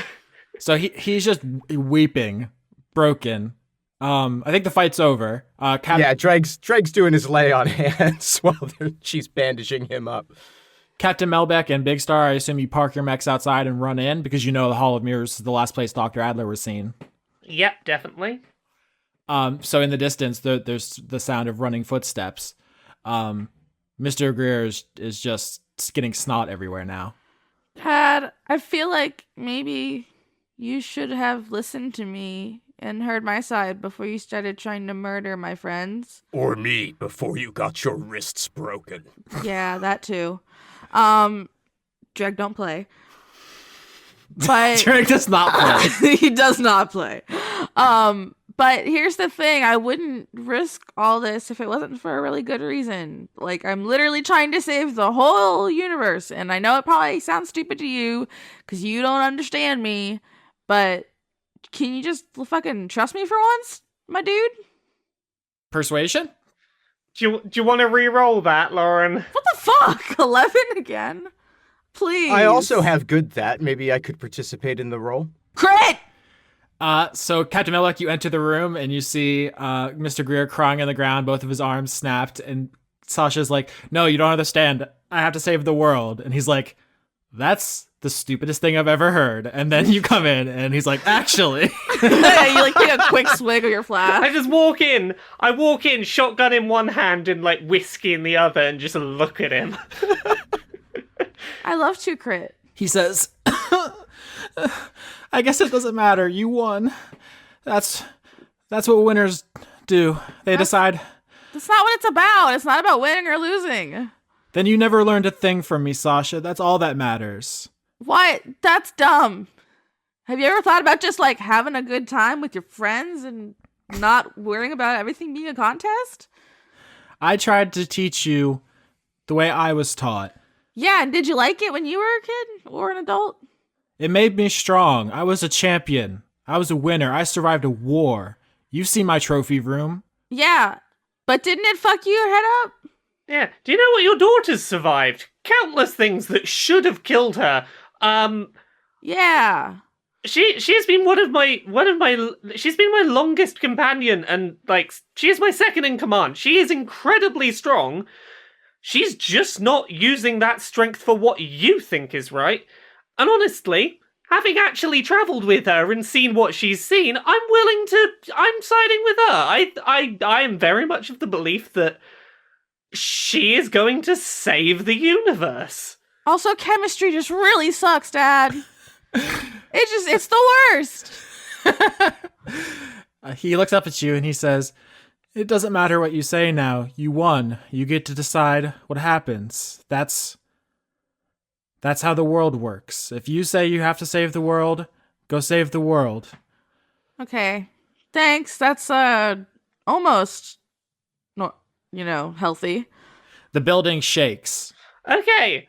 So he's just weeping, broken. I think the fight's over. Yeah, Dregg's doing his lay on hands while she's bandaging him up. Captain Melbeck and Big Star, I assume you park your mechs outside and run in because you know the Hall of Mirrors is the last place Dr. Adler was seen. Yep, definitely. So in the distance, there's the sound of running footsteps. Mr. Grier is just getting snot everywhere now. Dad, I feel like maybe you should have listened to me and heard my side before you started trying to murder my friends. Or me, before you got your wrists broken. Yeah, that too. Dregg don't play. But Dregg does not play. he does not play. But here's the thing, I wouldn't risk all this if it wasn't for a really good reason. I'm literally trying to save the whole universe, and I know it probably sounds stupid to you because you don't understand me, but can you just fucking trust me for once, my dude? Persuasion? Do you want to re-roll that, Lauren? What the fuck? 11 again? Please. I also have good that. Maybe I could participate in the role. Crit! So Captain Melbeck, you enter the room and you see Mr. Grier crying on the ground, both of his arms snapped, and Sasha's like, no, you don't understand. I have to save the world. And he's like, that's the stupidest thing I've ever heard. And then you come in and he's like, actually. Yeah, you take a quick swig of your flask. I just walk in. I walk in, shotgun in one hand and whiskey in the other, and just look at him. I love to crit. He says, I guess it doesn't matter. You won. That's what winners do. They decide. That's not what it's about. It's not about winning or losing. Then you never learned a thing from me, Sasha. That's all that matters. What? That's dumb. Have you ever thought about just having a good time with your friends and not worrying about everything being a contest? I tried to teach you the way I was taught. Yeah, and did you like it when you were a kid or an adult? It made me strong. I was a champion. I was a winner. I survived a war. You've seen my trophy room. Yeah, but didn't it fuck your head up? Yeah. Do you know what your daughter's survived? Countless things that should have killed her. Yeah. She's been she's been my longest companion, and she is my second in command. She is incredibly strong. She's just not using that strength for what you think is right. And honestly, having actually travelled with her and seen what she's seen, I'm siding with her. I am very much of the belief that she is going to save the universe. Also, chemistry just really sucks, Dad. It's the worst. He looks up at you and he says, it doesn't matter what you say now. You won. You get to decide what happens. That's how the world works. If you say you have to save the world, Go save the world. Okay. Thanks. That's almost not, healthy. The building shakes. Okay.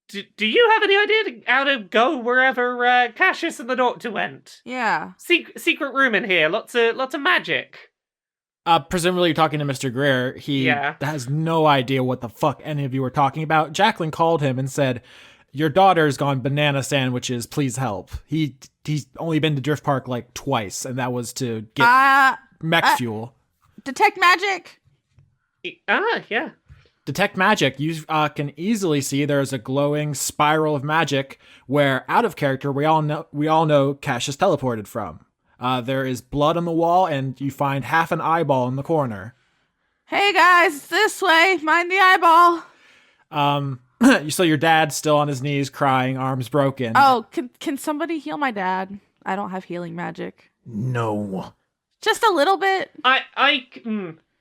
Do you have any idea how to go wherever Cassius and the doctor went? Yeah. Secret room in here. Lots of magic. Presumably you're talking to Mr. Greer. He has no idea what the fuck any of you were talking about. Jacqueline called him and said, "Your daughter's gone banana sandwiches. Please help." He's only been to Drift Park like twice, and that was to get mech fuel. Detect magic. Yeah. Detect magic. You can easily see there's a glowing spiral of magic where, out of character, we all know Cassius teleported from. There is blood on the wall, and you find half an eyeball in the corner. Hey guys, this way. Mind the eyeball. So your dad's still on his knees, crying, arms broken. Oh, can somebody heal my dad? I don't have healing magic. No. Just a little bit.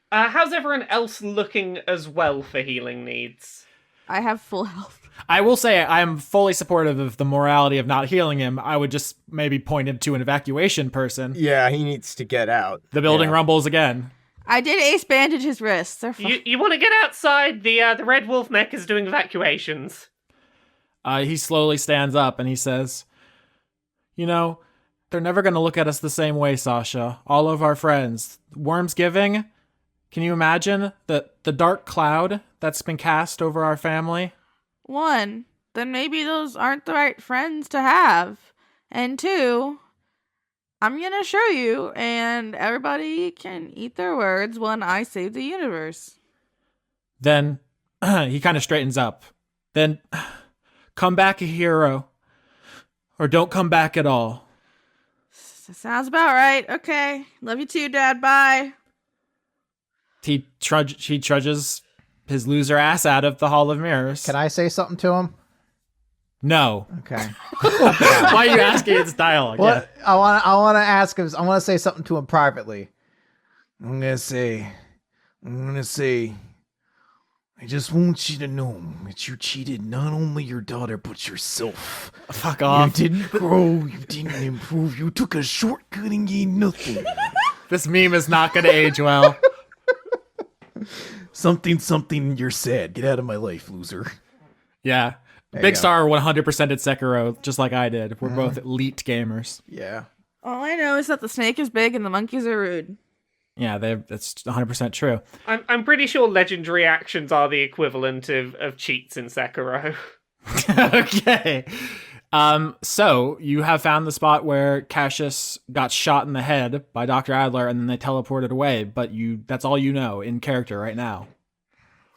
How's everyone else looking as well for healing needs? I have full health. I will say I am fully supportive of the morality of not healing him. I would just maybe point him to an evacuation person. Yeah, he needs to get out. The building rumbles again. I did ace bandage his wrists. They're fine. You want to get outside? The Red Wolf Mech is doing evacuations. He slowly stands up and he says, they're never going to look at us the same way, Sasha. All of our friends. Worm's Giving? Can you imagine the dark cloud that's been cast over our family? 1, then maybe those aren't the right friends to have. And 2, I'm gonna show you, and everybody can eat their words when I save the universe. Then he kind of straightens up. Then come back a hero, or don't come back at all. Sounds about right. Okay. Love you too, Dad. Bye. He trudges his loser ass out of the Hall of Mirrors. Can I say something to him? No. Okay. Why are you asking its dialogue? Well, Yeah. I want to ask him. I want to say something to him privately. I'm gonna say, I just want you to know that you cheated not only your daughter, but yourself. Fuck off. You didn't grow, you didn't improve, you took a shortcut and gained nothing. This meme is not going to age well. Something, you're sad. Get out of my life, loser. Yeah. Big Star 100% at Sekiro, just like I did. We're both elite gamers. Yeah. All I know is that the snake is big and the monkeys are rude. Yeah, that's 100% true. I'm pretty sure legendary actions are the equivalent of cheats in Sekiro. Okay. So you have found the spot where Cassius got shot in the head by Dr. Adler and then they teleported away, but that's all you know in character right now.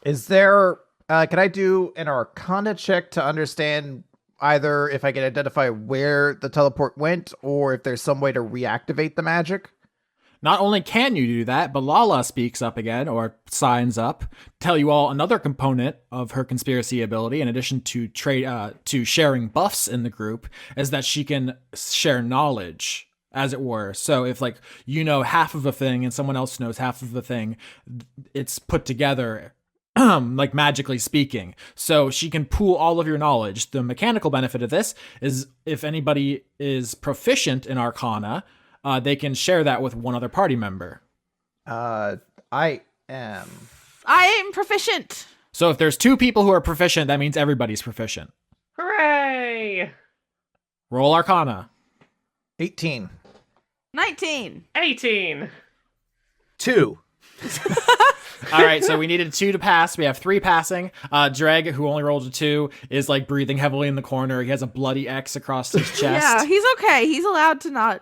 Is there, can I do an Arcana check to understand either if I can identify where the teleport went or if there's some way to reactivate the magic? Not only can you do that, but Lala speaks up again, or signs up, tell you all another component of her conspiracy ability, in addition to sharing buffs in the group, is that she can share knowledge, as it were. So if half of a thing and someone else knows half of the thing, it's put together, like magically speaking. So she can pool all of your knowledge. The mechanical benefit of this is if anybody is proficient in Arcana, they can share that with one other party member. I am proficient. So if there's 2 people who are proficient, that means everybody's proficient. Hooray! Roll Arcana. 18. 19. 18. 2. All right, so we needed 2 to pass. We have 3 passing. Dregg, who only rolled a 2, is breathing heavily in the corner. He has a bloody X across his chest. Yeah, he's okay. He's allowed to not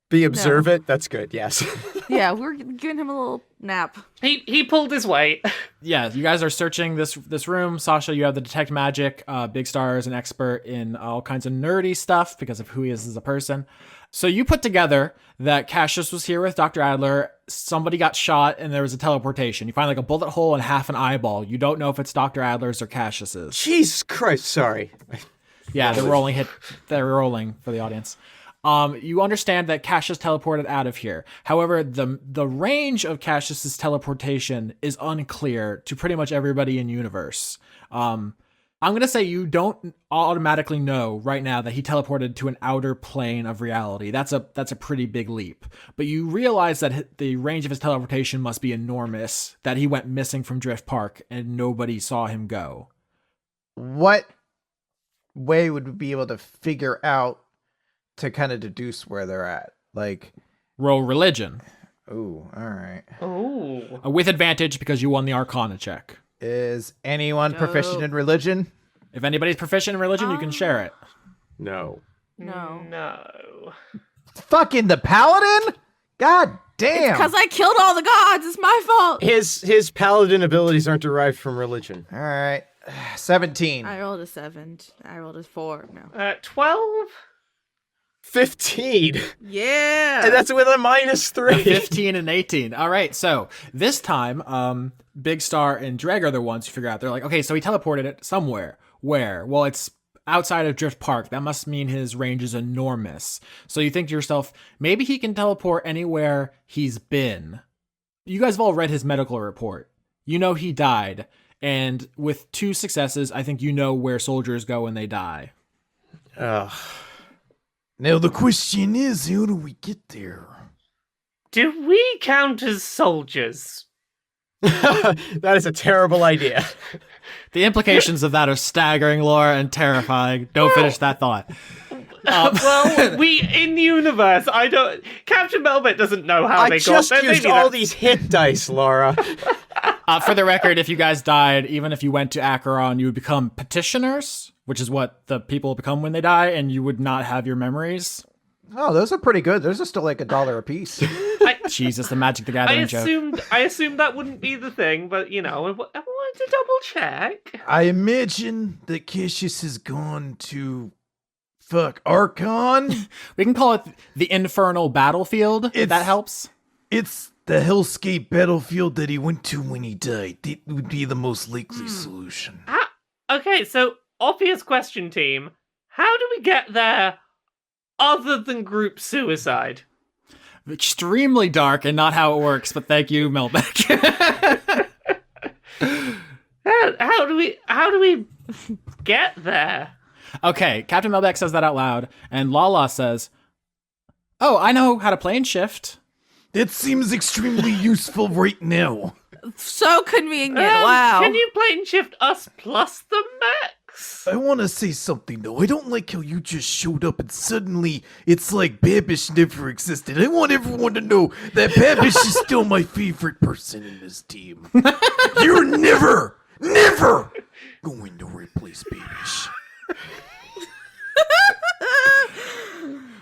be observant. No. That's good. Yes. Yeah, we're giving him a little nap. He pulled his weight. Yeah, you guys are searching this room. Sasha, you have the detect magic. Big Star is an expert in all kinds of nerdy stuff because of who he is as a person. So you put together that Cassius was here with Dr. Adler. Somebody got shot and there was a teleportation. You find a bullet hole and half an eyeball. You don't know if it's Dr. Adler's or Cassius's. Jesus Christ! Sorry. Yeah, they're rolling for the audience. You understand that Cassius teleported out of here. However, the range of Cassius's teleportation is unclear to pretty much everybody in universe. I'm going to say you don't automatically know right now that he teleported to an outer plane of reality. That's a pretty big leap. But you realize that the range of his teleportation must be enormous, that he went missing from Drift Park and nobody saw him go. What way would we be able to figure out to kind of deduce where they're at? Like, roll religion. ooh, all right. Ooh. With advantage because you won the Arcana check. Is anyone Dope. proficient in religion? If anybody's proficient in religion, you can share it. No. No. Fucking the paladin? God damn. Because I killed all the gods. It's my fault. His paladin abilities aren't derived from religion. All right. 17. I rolled a 7. I rolled a 4. No. 12? 15. Yeah. And that's with a -3. 15 and 18. All right. So this time, Big Star and Dregg are the ones who figure out. They're like, okay, so he teleported it somewhere. Where? Well, it's outside of Drift Park. That must mean his range is enormous. So you think to yourself, maybe he can teleport anywhere he's been. You guys have all read his medical report. You know he died. And with 2 successes, I think you know where soldiers go when they die. Ugh. Now the question is, how do we get there? Do we count as soldiers? That is a terrible idea. The implications of that are staggering, Laura, and terrifying. Don't finish that thought. Well, we in universe. I don't. Captain Melbeck doesn't know how I they just got there. used Maybe all that's- these hit dice, Laura. For the record, if you guys died, even if you went to Acheron, you would become petitioners, which is what the people become when they die, and you would not have your memories. Oh, those are pretty good. Those are still like $1 a piece. Jesus, the Magic the I Gathering joke. assumed that wouldn't be the thing, but you know, I wanted to double check. I imagine that Cassius has gone to Archon. We can call it the Infernal Battlefield, if that It's- helps. It's the Hellscape battlefield that he went to when he died. It would be the most likely solution. Okay, so obvious question, team. How do we get there other than group suicide? Extremely dark and not how it works, but thank you, Melbeck. How do we get there? Okay, Captain Melbeck says that out loud, and Lala says, "Oh, I know how to plane shift." That seems extremely useful right now. So convenient. Wow. Can you plane shift us plus the Mechs? I want to say something though. I don't like how you just showed up and suddenly it's like Babish never existed. I want everyone to know that Babish is still my favorite person in this team. You're never going to replace Babish.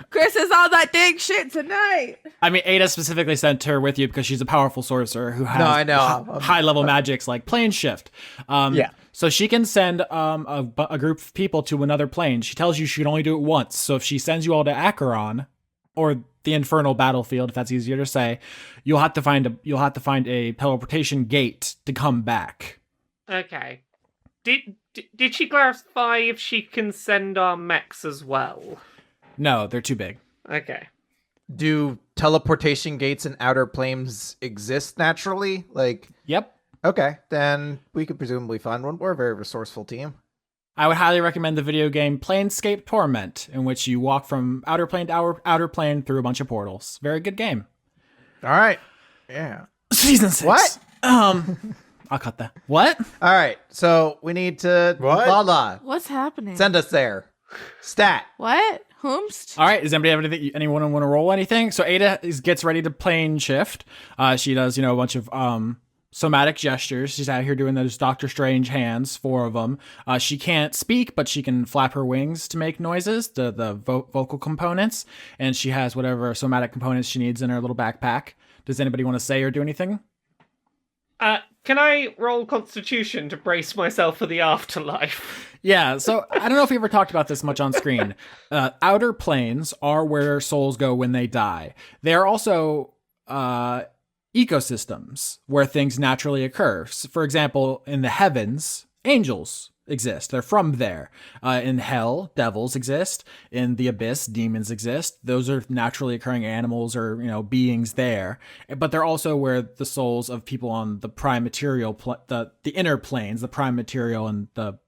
Chris is on that dang shit tonight. I mean, Ada specifically sent her with you because she's a powerful sorcerer who has No, I know. high-level magics like plane shift. Yeah. So she can send a group of people to another plane. She tells you she can only do it once. So if she sends you all to Acheron or the Infernal Battlefield, if that's easier to say, you'll have to find a teleportation gate to come back. Okay. Did she clarify if she can send our Mechs as well? No, they're too big. Okay. Do teleportation gates in outer planes exist naturally? Like, Yep. okay, then we could presumably find one. We're a very resourceful team. I would highly recommend the video game Planescape Torment, in which you walk from outer plane to outer plane through a bunch of portals. Very good game. All right. Yeah. Season 6. What? I'll cut that. What? All right. So we need to What? Lala, What's happening? send us there. Stat. What? Whomst? All right. Does anybody have anything? Anyone want to roll anything? So Ada gets ready to plane shift. She does, a bunch of somatic gestures. She's out here doing those Doctor Strange hands, 4 of them. She can't speak, but she can flap her wings to make noises, the vocal components, and she has whatever somatic components she needs in her little backpack. Does anybody want to say or do anything? Can I roll Constitution to brace myself for the afterlife? Yeah, so I don't know if we ever talked about this much on screen. Outer planes are where souls go when they die. They are also ecosystems where things naturally occur. So for example, in the heavens, angels exist. They're from there. In hell, devils exist. In the abyss, demons exist. Those are naturally occurring animals or, beings there. But they're also where the souls of people on the prime material, the inner planes, the prime material and the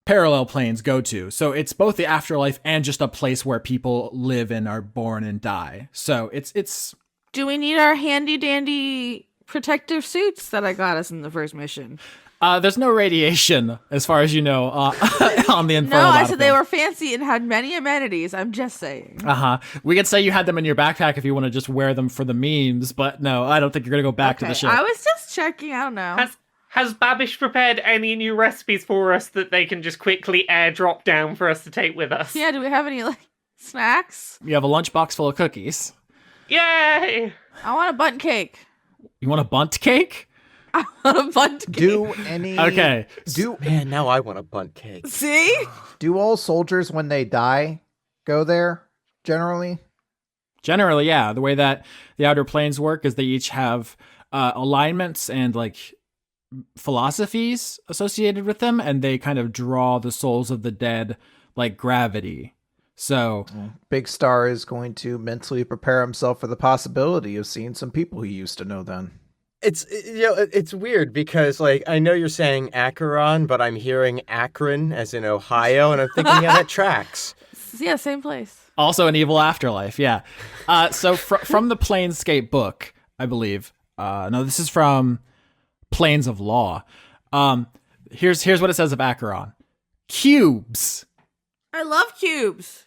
parallel planes go to. So it's both the afterlife and just a place where people live and are born and die. So it's Do we need our handy dandy protective suits that I got us in the first mission? there's no radiation, as far as you know, on the infernal No, I battlefield. said they were fancy and had many amenities. I'm just saying. We could say you had them in your backpack if you want to just wear them for the memes, but no, I don't think you're going to go back to the ship. I was just checking. I don't know. Has Babish prepared any new recipes for us that they can just quickly airdrop down for us to take with us? Yeah, do we have any snacks? You have a lunchbox full of cookies. Yay! I want a bundt cake. You want a bunt cake? I want a bundt cake. Do any Okay. Man, now I want a bunt cake. See? do all soldiers when they die go there generally? Generally, yeah. The way that the Outer Planes work is they each have alignments and philosophies associated with them, and they kind of draw the souls of the dead like gravity. So Big Star is going to mentally prepare himself for the possibility of seeing some people he used to know then. It's weird because I know you're saying Acheron, but I'm hearing Akron as in Ohio, and I'm thinking, yeah, that tracks. Yeah, same place. also an evil afterlife, yeah. So from the Planescape book, I believe. No, this is from Planes of Law. Here's what it says of Acheron. Cubes. I love cubes.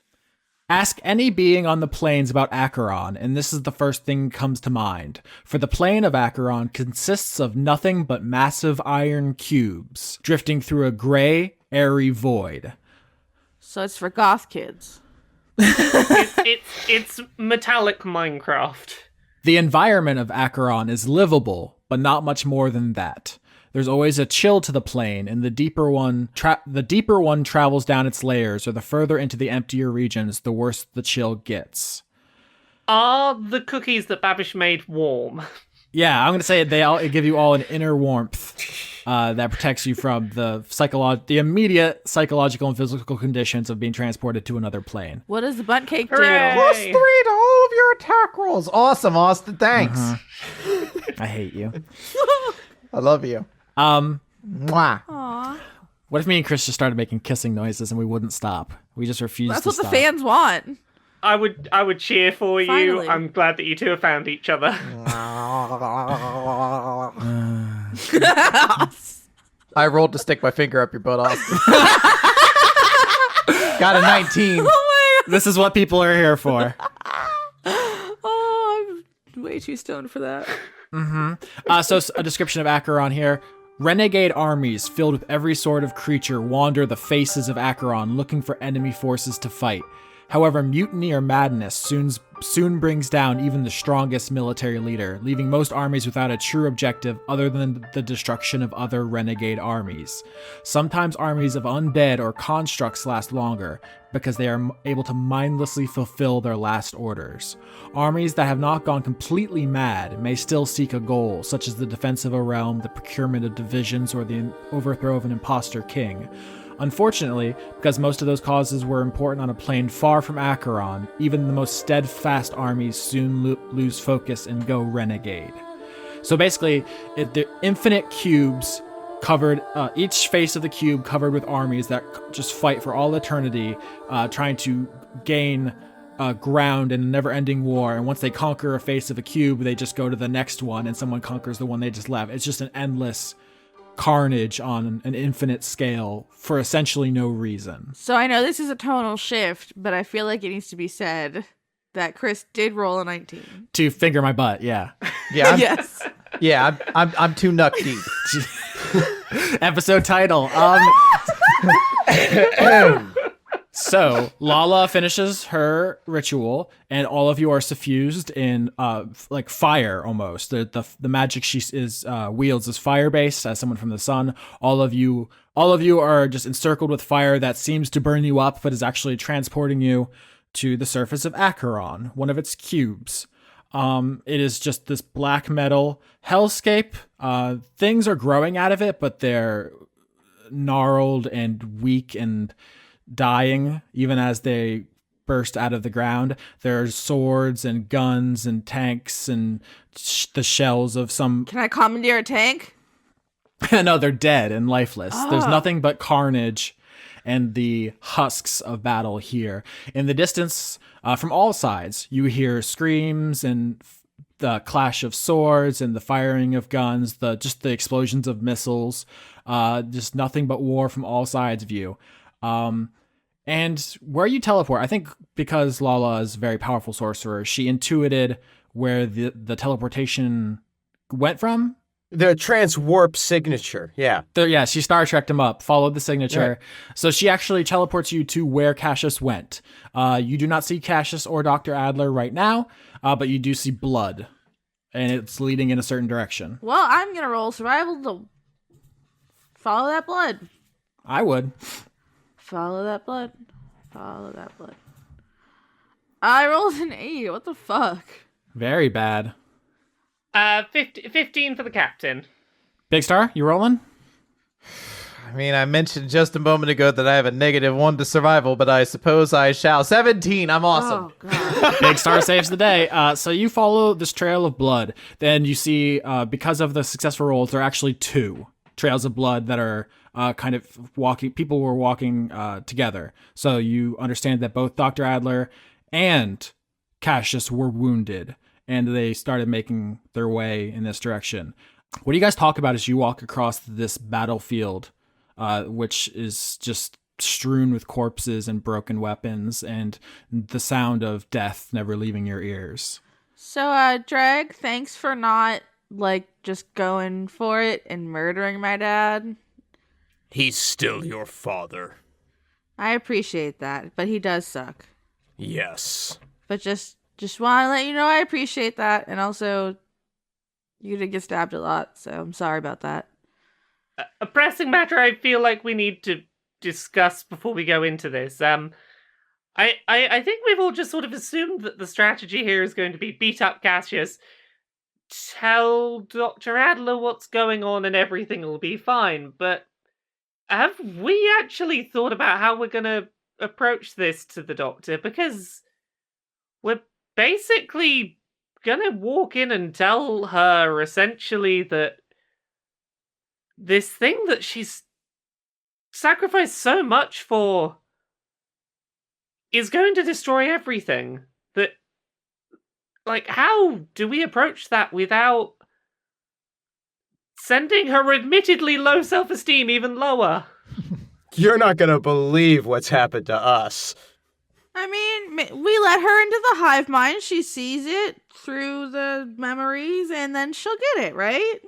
Ask any being on the plains about Acheron, and this is the first thing comes to mind. For the plane of Acheron consists of nothing but massive iron cubes, drifting through a gray, airy void. So it's for goth kids. It's metallic Minecraft. The environment of Acheron is livable, but not much more than that. There's always a chill to the plane, and the deeper one travels down its layers, or the further into the emptier regions, the worse the chill gets. Are the cookies that Babish made warm? Yeah, I'm gonna say they give you all an inner warmth that protects you from the immediate psychological and physical conditions of being transported to another plane. What does the bunt cake Hooray! do? +3 to all of your attack rolls. Awesome, Austin. Thanks. I hate you. I love you. Mwah. Aw. What if me and Chris just started making kissing noises and we wouldn't stop? We just refused That's to what stop. the fans want. I would cheer for you. Finally. I'm glad that you two have found each other. I rolled to stick my finger up your butt, Austin. Got a 19. This is what people are here for. Oh, I'm way too stoned for that. So a description of Acheron here. Renegade armies filled with every sort of creature wander the faces of Acheron looking for enemy forces to fight. However, mutiny or madness soon brings down even the strongest military leader, leaving most armies without a true objective other than the destruction of other renegade armies. Sometimes armies of undead or constructs last longer, because they are able to mindlessly fulfill their last orders. Armies that have not gone completely mad may still seek a goal, such as the defense of a realm, the procurement of divisions, or the overthrow of an imposter king. Unfortunately, because most of those causes were important on a plane far from Acheron, even the most steadfast armies soon lose focus and go renegade. So basically, the infinite cubes covered, each face of the cube covered with armies that just fight for all eternity, trying to gain ground in a never-ending war. And once they conquer a face of a cube, they just go to the next one, and someone conquers the one they just left. It's just an endless carnage on an infinite scale for essentially no reason. So I know this is a tonal shift, but I feel like it needs to be said that Chris did roll a 19. To finger my butt, yeah. Yeah, Yes. yeah. I'm too nuck deep. Episode title. So Lala finishes her ritual, and all of you are suffused in like fire almost. The magic she wields is fire based, as someone from the sun. All of you are just encircled with fire that seems to burn you up, but is actually transporting you to the surface of Acheron, one of its cubes. It is just this black metal hellscape. Things are growing out of it, but they're gnarled and weak and dying even as they burst out of the ground. There's swords and guns and tanks and the shells of some... Can I commandeer a tank? No, they're dead and lifeless. There's nothing but carnage and the husks of battle here. In the distance, from all sides, you hear screams and the clash of swords and the firing of guns, just the explosions of missiles, just nothing but war from all sides of you. And where you teleport, I think because Lala is a very powerful sorcerer, she intuited where the teleportation went from. The transwarp signature, yeah. She Star Trekked him up, followed the signature. Right. So she actually teleports you to where Cassius went. You do not see Cassius or Dr. Adler right now, but you do see blood, and it's leading in a certain direction. Well, I'm going to roll survival to follow that blood. I would. Follow that blood. Follow that blood. I rolled an 8. What the fuck? Very bad. 15 for the captain. Big Star, you rolling? I mean, I mentioned just a moment ago that I have a -1 to survival, but I suppose I shall. 17, I'm awesome. Oh, God. Big Star saves the day. So you follow this trail of blood. Then you see, because of the successful rolls, there are actually 2 trails of blood that are kind of walking. People were walking together. So you understand that both Dr. Adler and Cassius were wounded, and they started making their way in this direction. What do you guys talk about as you walk across this battlefield, which is just strewn with corpses and broken weapons and the sound of death never leaving your ears? So, Dregg, thanks for not, just going for it and murdering my dad. He's still your father. I appreciate that, but he does suck. Yes. But just want to let you know I appreciate that, and also, you did get stabbed a lot, so I'm sorry about that. A pressing matter I feel like we need to discuss before we go into this. I think we've all just sort of assumed that the strategy here is going to be beat up Cassius, tell Dr. Adler what's going on, and everything will be fine. But have we actually thought about how we're going to approach this to the doctor? Because we're basically going to walk in and tell her essentially that this thing that she's sacrificed so much for is going to destroy everything. That, how do we approach that without sending her admittedly low self-esteem even lower? You're not gonna believe what's happened to us. I mean, we let her into the hive mind. She sees it through the memories, and then she'll get it, right?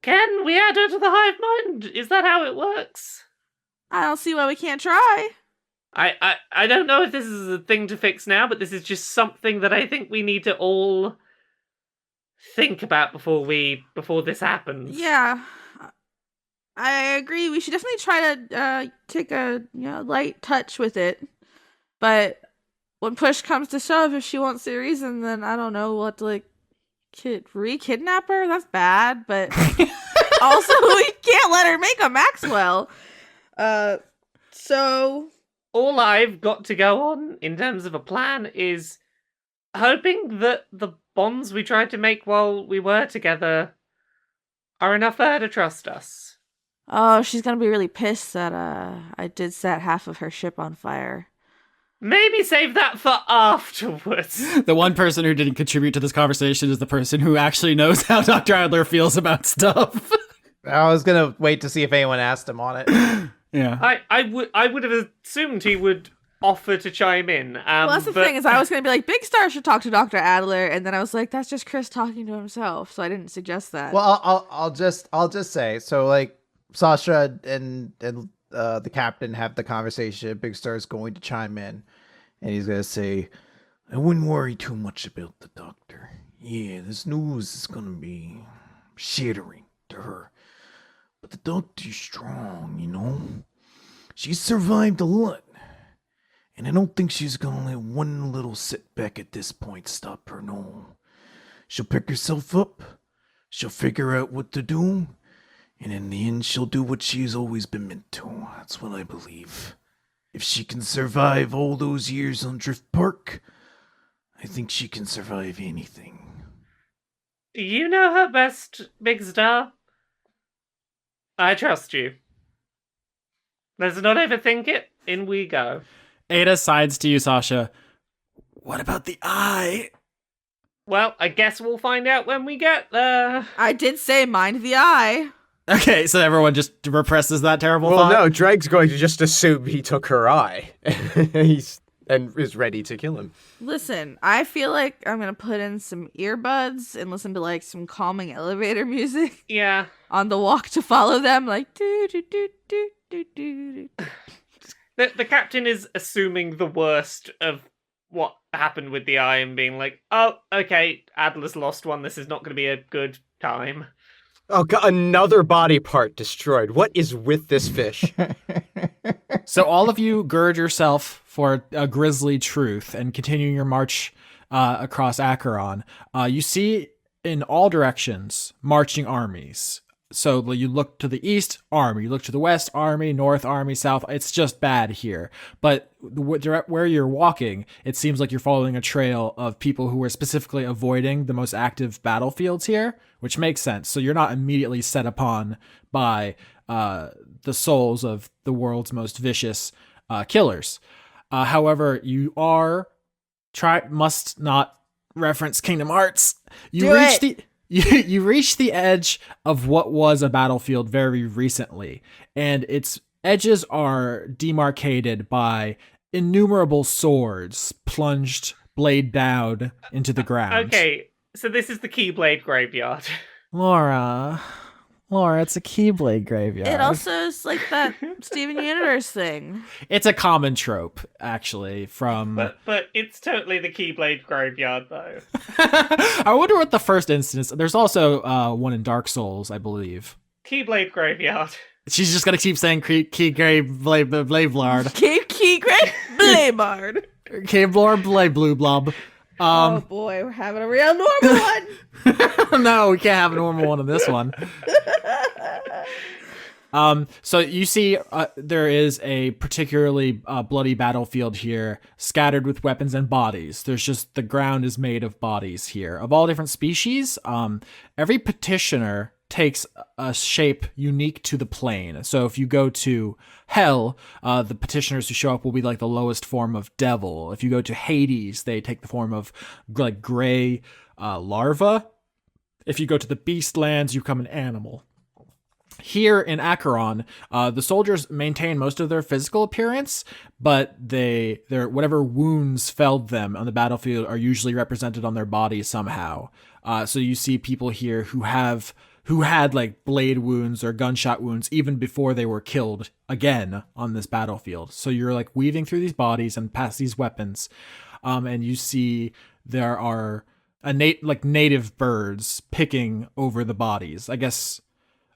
Can we add her to the hive mind? Is that how it works? I don't see why we can't try. I don't know if this is a thing to fix now, but this is just something that I think we need to all think about before this happens. Yeah, I agree. We should definitely try to take a light touch with it. But when push comes to shove, if she wants the reason, then I don't know what to re-kidnap her. That's bad, but also we can't let her make a Maxwell. So all I've got to go on in terms of a plan is hoping that the bonds we tried to make while we were together are enough for her to trust us. Oh, she's gonna be really pissed that I did set half of her ship on fire. Maybe save that for afterwards. The one person who didn't contribute to this conversation is the person who actually knows how Dr. Adler feels about stuff. I was gonna wait to see if anyone asked him on it. Yeah. I would have assumed he would offer to chime in. Well, that's the thing, is I was gonna be like, Big Star should talk to Dr. Adler, and then I was like, that's just Chris talking to himself, so I didn't suggest that. Well, I'll just say, so Sasha and the captain have the conversation. Big Star is going to chime in, and he's gonna say, I wouldn't worry too much about the doctor. Yeah, this news is gonna be shattering to her. But the doctor's strong, She's survived a lot. And I don't think she's gonna let one little setback at this point stop her, no. She'll pick herself up, she'll figure out what to do, and in the end she'll do what she's always been meant to. That's what I believe. If she can survive all those years on Drift Park, I think she can survive anything. You know her best, Big Star. I trust you. Let's not overthink it. In we go. Ada sides to you, Sasha. What about the eye? Well, I guess we'll find out when we get there. I did say mind the eye. Okay, so everyone just represses that terrible Well, thought? no, Dregg's going to just assume he took her eye. And is ready to kill him. Listen, I feel like I'm gonna put in some earbuds and listen to like some calming elevator music Yeah. on the walk to follow them, like do do do do do do. The captain is assuming the worst of what happened with the eye and being like, oh, okay, Adler's lost one. This is not going to be a good time. Oh, God, another body part destroyed. What is with this fish? So all of you gird yourself for a grisly truth and continuing your march across Acheron. You see in all directions marching armies. So you look to the east, army. You look to the west, army, north, army, south. It's just bad here. But where you're walking, it seems like you're following a trail of people who are specifically avoiding the most active battlefields here, which makes sense. So you're not immediately set upon by the souls of the world's most vicious killers. However, you must not reference Kingdom Hearts. You reach the edge of what was a battlefield very recently, and its edges are demarcated by innumerable swords plunged blade down into the ground. Okay, so this is the Keyblade graveyard. Laura, it's a Keyblade graveyard. It also is like that Steven Universe thing. It's a common trope, actually, from... But it's totally the Keyblade graveyard, though. I wonder what the first instance... There's also one in Dark Souls, I believe. Keyblade graveyard. She's just gonna keep saying Keyblade. Keep Keygrade Blaybard. Keyblade Blade Blue Blob. Oh boy, we're having a real normal one. No, we can't have a normal one in this one. So you see there is a particularly bloody battlefield here, scattered with weapons and bodies. There's just, the ground is made of bodies here of all different species. Every petitioner takes a shape unique to the plane. So if you go to Hell, the petitioners who show up will be like the lowest form of devil. If you go to Hades, they take the form of like gray larva. If you go to the Beastlands, you become an animal. Here in Acheron, the soldiers maintain most of their physical appearance, but their whatever wounds felled them on the battlefield are usually represented on their bodies somehow. So you see people here who had like blade wounds or gunshot wounds even before they were killed again on this battlefield. So you're like weaving through these bodies and past these weapons, and you see there are native birds picking over the bodies. I guess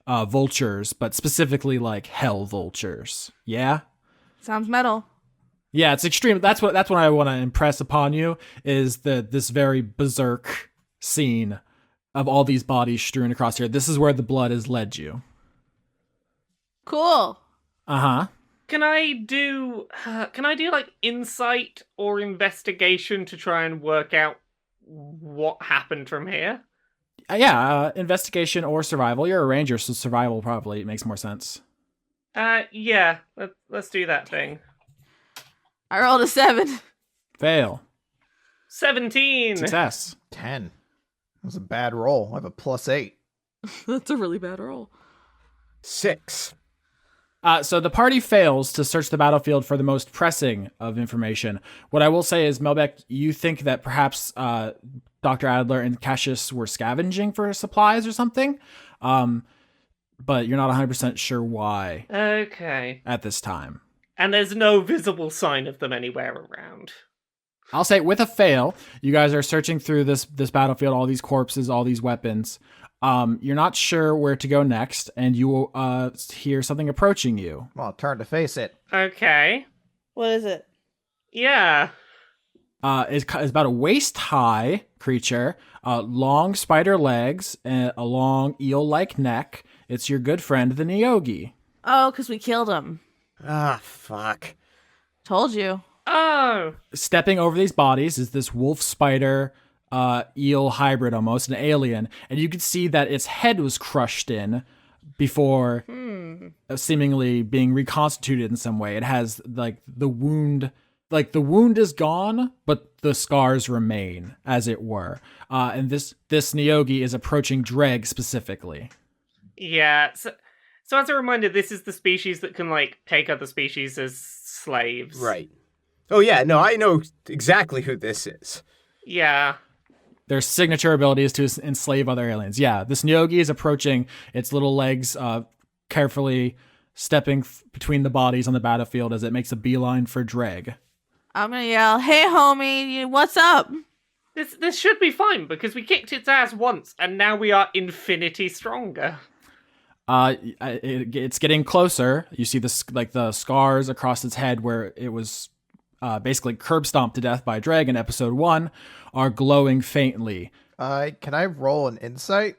vultures, but specifically like hell vultures. Yeah. Sounds metal. Yeah, it's extreme. That's what I want to impress upon you is this very berserk scene of all these bodies strewn across here. This is where the blood has led you. Cool. Uh-huh. Can I do like insight or investigation to try and work out what happened from here? Yeah, investigation or survival. You're a ranger, so survival probably makes more sense. Yeah. Let's do that thing. I rolled a 7. Fail. 17. Success. 10. That was a bad roll. I have a +8. That's a really bad roll. 6. So the party fails to search the battlefield for the most pressing of information. What I will say is, Melbeck, you think that perhaps Dr. Adler and Cassius were scavenging for supplies or something, but you're not 100% sure why. Okay. At this time. And there's no visible sign of them anywhere around. I'll say with a fail, you guys are searching through this battlefield, all these corpses, all these weapons. You're not sure where to go next, and you will hear something approaching you. Well, turn to face it. Okay. What is it? Yeah. It's about a waist-high creature, long spider legs, and a long eel-like neck. It's your good friend, the Nyogi. Oh, because we killed him. Ah, fuck. Told you. Oh. Stepping over these bodies is this wolf spider eel hybrid, almost an alien, and you can see that its head was crushed in before seemingly being reconstituted in some way. It has like the wound is gone, but the scars remain, as it were. And this Nyogi is approaching Dregg specifically. Yeah. So as a reminder, this is the species that can like take other species as slaves. Right. Oh yeah, no, I know exactly who this is. Yeah. Their signature ability is to enslave other aliens. Yeah, this Nyogi is approaching its little legs, carefully stepping between the bodies on the battlefield as it makes a beeline for Dregg. I'm gonna yell, "Hey, homie, what's up?" This should be fine because we kicked its ass once and now we are infinity stronger. It's getting closer. You see the scars across its head where it was basically curb stomped to death by Dregg in episode 1 are glowing faintly. Can I roll an insight?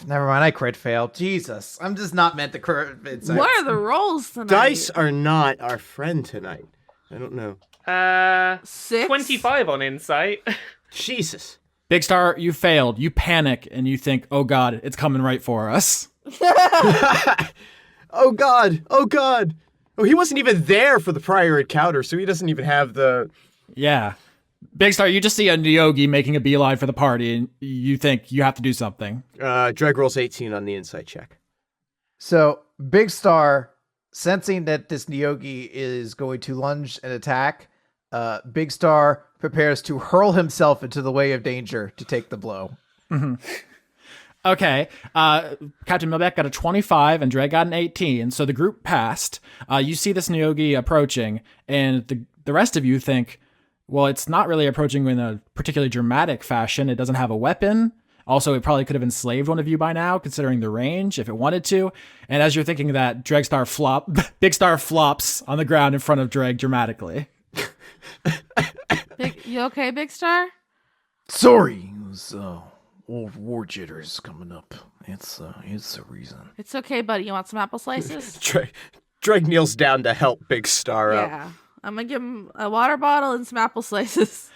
Never mind, I crit failed. Jesus, I'm just not meant to crit insight. What are the rolls tonight? Dice are not our friend tonight. I don't know. 6? 25 on insight. Jesus. Big Star, you failed. You panic and you think, oh God, it's coming right for us. Oh God. Oh God. Oh, he wasn't even there for the prior encounter, so he doesn't even have the... Yeah. Big Star, you just see a Nyogi making a beeline for the party and you think you have to do something. Dregg rolls 18 on the insight check. So, Big Star, sensing that this Nyogi is going to lunge and attack, Big Star prepares to hurl himself into the way of danger to take the blow. Mm-hmm. Okay. Captain Melbeck got a 25 and Dregg got an 18, so the group passed. You see this Nyogi approaching, and the rest of you think, well, it's not really approaching in a particularly dramatic fashion. It doesn't have a weapon. Also, it probably could have enslaved one of you by now, considering the range, if it wanted to. And as you're thinking that, Big Star flops on the ground in front of Dregg dramatically. You okay, Big Star? Sorry, it was old war jitters coming up. It's the reason. It's okay, buddy. You want some apple slices? Dregg kneels down to help Big Star up. Yeah. I'm gonna give him a water bottle and some apple slices.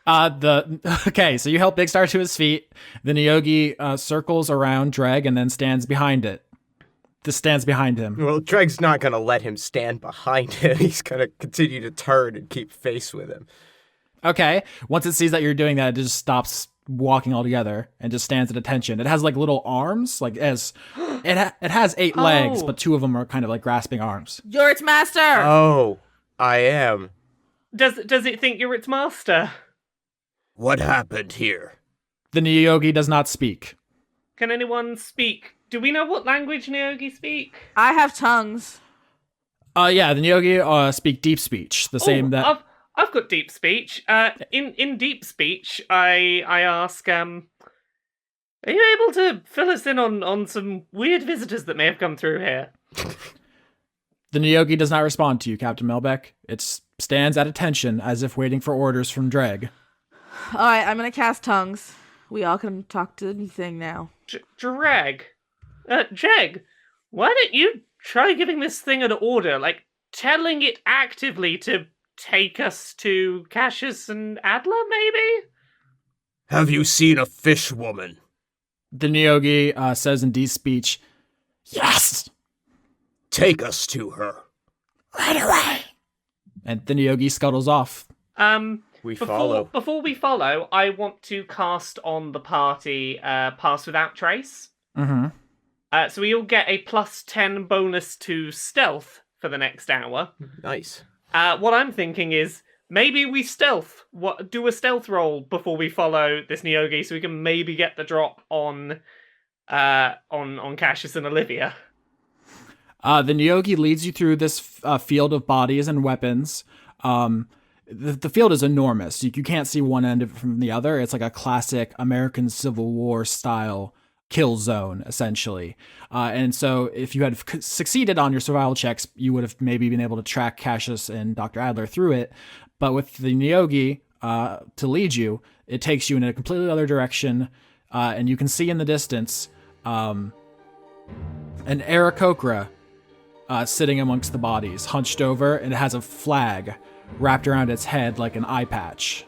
Okay, so you help Big Star to his feet. The Nyogi circles around Dregg and then stands behind it. This stands behind him. Well, Dregg's not going to let him stand behind him. He's going to continue to turn and keep face with him. Okay, once it sees that you're doing that, it just stops walking altogether and just stands at attention. It has like little arms, like it has 8 legs, but 2 of them are kind of like grasping arms. You're its master. Oh, I am. Does it think you're its master? What happened here? The Nyogi does not speak. Can anyone speak? Do we know what language Nyogi speak? I have tongues. Yeah, the Nyogi speak deep speech, the same that... I've got deep speech. In deep speech, I ask, are you able to fill us in on some weird visitors that may have come through here? The Nyogi does not respond to you, Captain Melbeck. It stands at attention as if waiting for orders from Dregg. All right, I'm gonna cast tongues. We all can talk to anything now. Dregg, why don't you try giving this thing an order, like telling it actively to take us to Cassius and Adler, maybe? Have you seen a fish woman? The Nyogi says in deep speech, yes! Take us to her. Right away! And the Nyogi scuttles off. Follow. Before we follow, I want to cast on the party Pass Without Trace. Mm-hmm. So we all get a +10 bonus to stealth for the next hour. Nice. What I'm thinking is maybe we do a stealth roll before we follow this Nyogi, so we can maybe get the drop on Cassius and Olivia. The Nyogi leads you through this field of bodies and weapons. The field is enormous. You can't see one end of it from the other. It's like a classic American Civil War style kill zone, essentially. And so if you had succeeded on your survival checks, you would have maybe been able to track Cassius and Dr. Adler through it. But with the Nyogi to lead you, it takes you in a completely other direction. And you can see in the distance an Aarakocra sitting amongst the bodies, hunched over, and it has a flag wrapped around its head like an eye patch.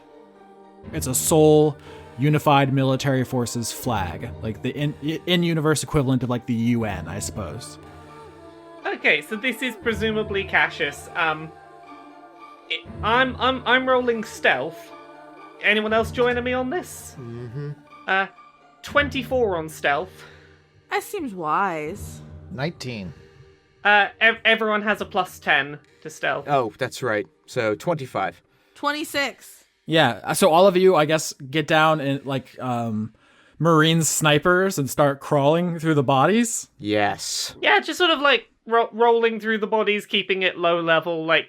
It's a soul Unified Military Forces flag, like the in-universe equivalent of like the UN, I suppose. Okay, so this is presumably Cassius. I'm rolling stealth. Anyone else joining me on this? 24 on stealth. That seems wise. 19. Everyone has a plus 10 to stealth. Oh, that's right. So 25. 26. Yeah, so all of you, I guess, get down and like Marine snipers and start crawling through the bodies. Yes. Yeah, just sort of like rolling through the bodies, keeping it low level, like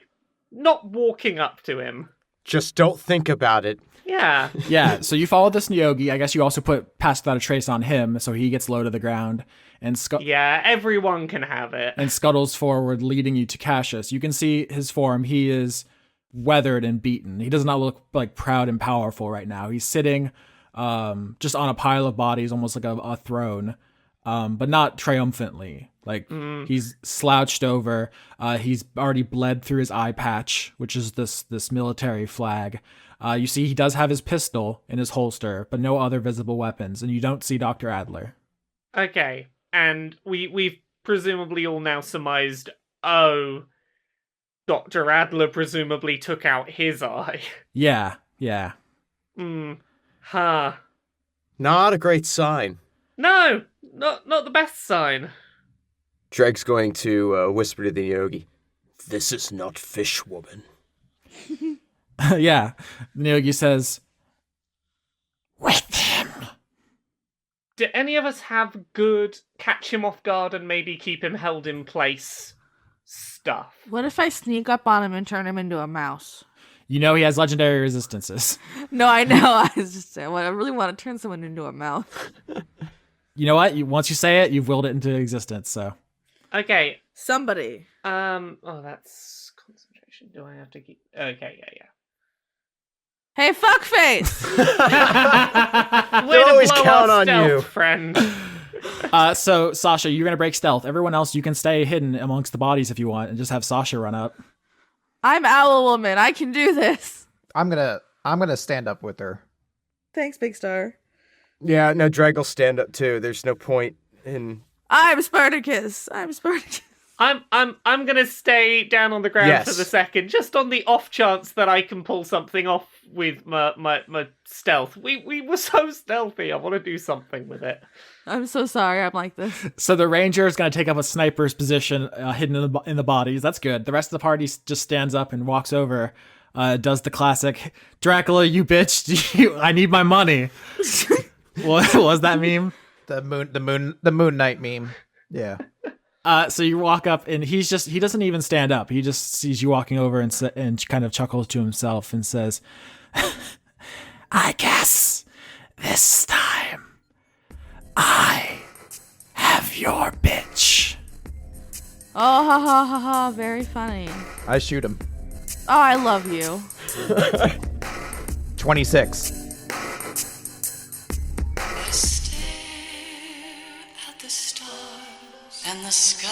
not walking up to him. Just don't think about it. Yeah. Yeah, so you follow this Nyogi. I guess you also put Pass Without a Trace on him, so he gets low to the ground and Yeah, everyone can have it. and scuttles forward, leading you to Cassius. You can see his form. He is weathered and beaten. He does not look like proud and powerful right now. He's sitting just on a pile of bodies, almost like a throne, but not triumphantly. Like he's slouched over. He's already bled through his eye patch, which is this military flag. You see he does have his pistol in his holster, but no other visible weapons, and you don't see Dr. Adler. Okay, and we've presumably all now surmised, oh, Dr. Adler presumably took out his eye. Yeah. Huh. Not a great sign. No, not the best sign. Dregg's going to whisper to the Yogi. This is not fish, woman. Yeah. Nyogi says, with him. Do any of us have good catch him off guard and maybe keep him held in place stuff? What if I sneak up on him and turn him into a mouse? You know he has legendary resistances. No, I know. I was just saying, I really want to turn someone into a mouse. You know what? Once you say it, you've willed it into existence, so. Okay. Somebody. Oh, that's concentration. Do I have to keep... Okay, yeah. Hey, fuckface! Way to always blow count our on stealth, you. friend. So, Sasha, you're going to break stealth. Everyone else, you can stay hidden amongst the bodies if you want and just have Sasha run up. I'm Owl Woman. I can do this. I'm gonna stand up with her. Thanks, Big Star. Yeah, no, Dregg will stand up too. There's no point in... I'm Spartacus. I'm gonna stay down on the ground Yes. for the second, just on the off chance that I can pull something off with my stealth. We were so stealthy. I want to do something with it. I'm so sorry I'm like this. So the ranger is going to take up a sniper's position hidden in the bodies. That's good. The rest of the party just stands up and walks over, does the classic, Dracula, you bitch, I need my money. What was that meme? The Moon Knight meme. Yeah. So you walk up and he doesn't even stand up. He just sees you walking over and kind of chuckles to himself and says, I guess this time I have your bitch. Oh, ha ha ha ha. Very funny. I shoot him. Oh, I love you. 26. I stare at the stars and the sky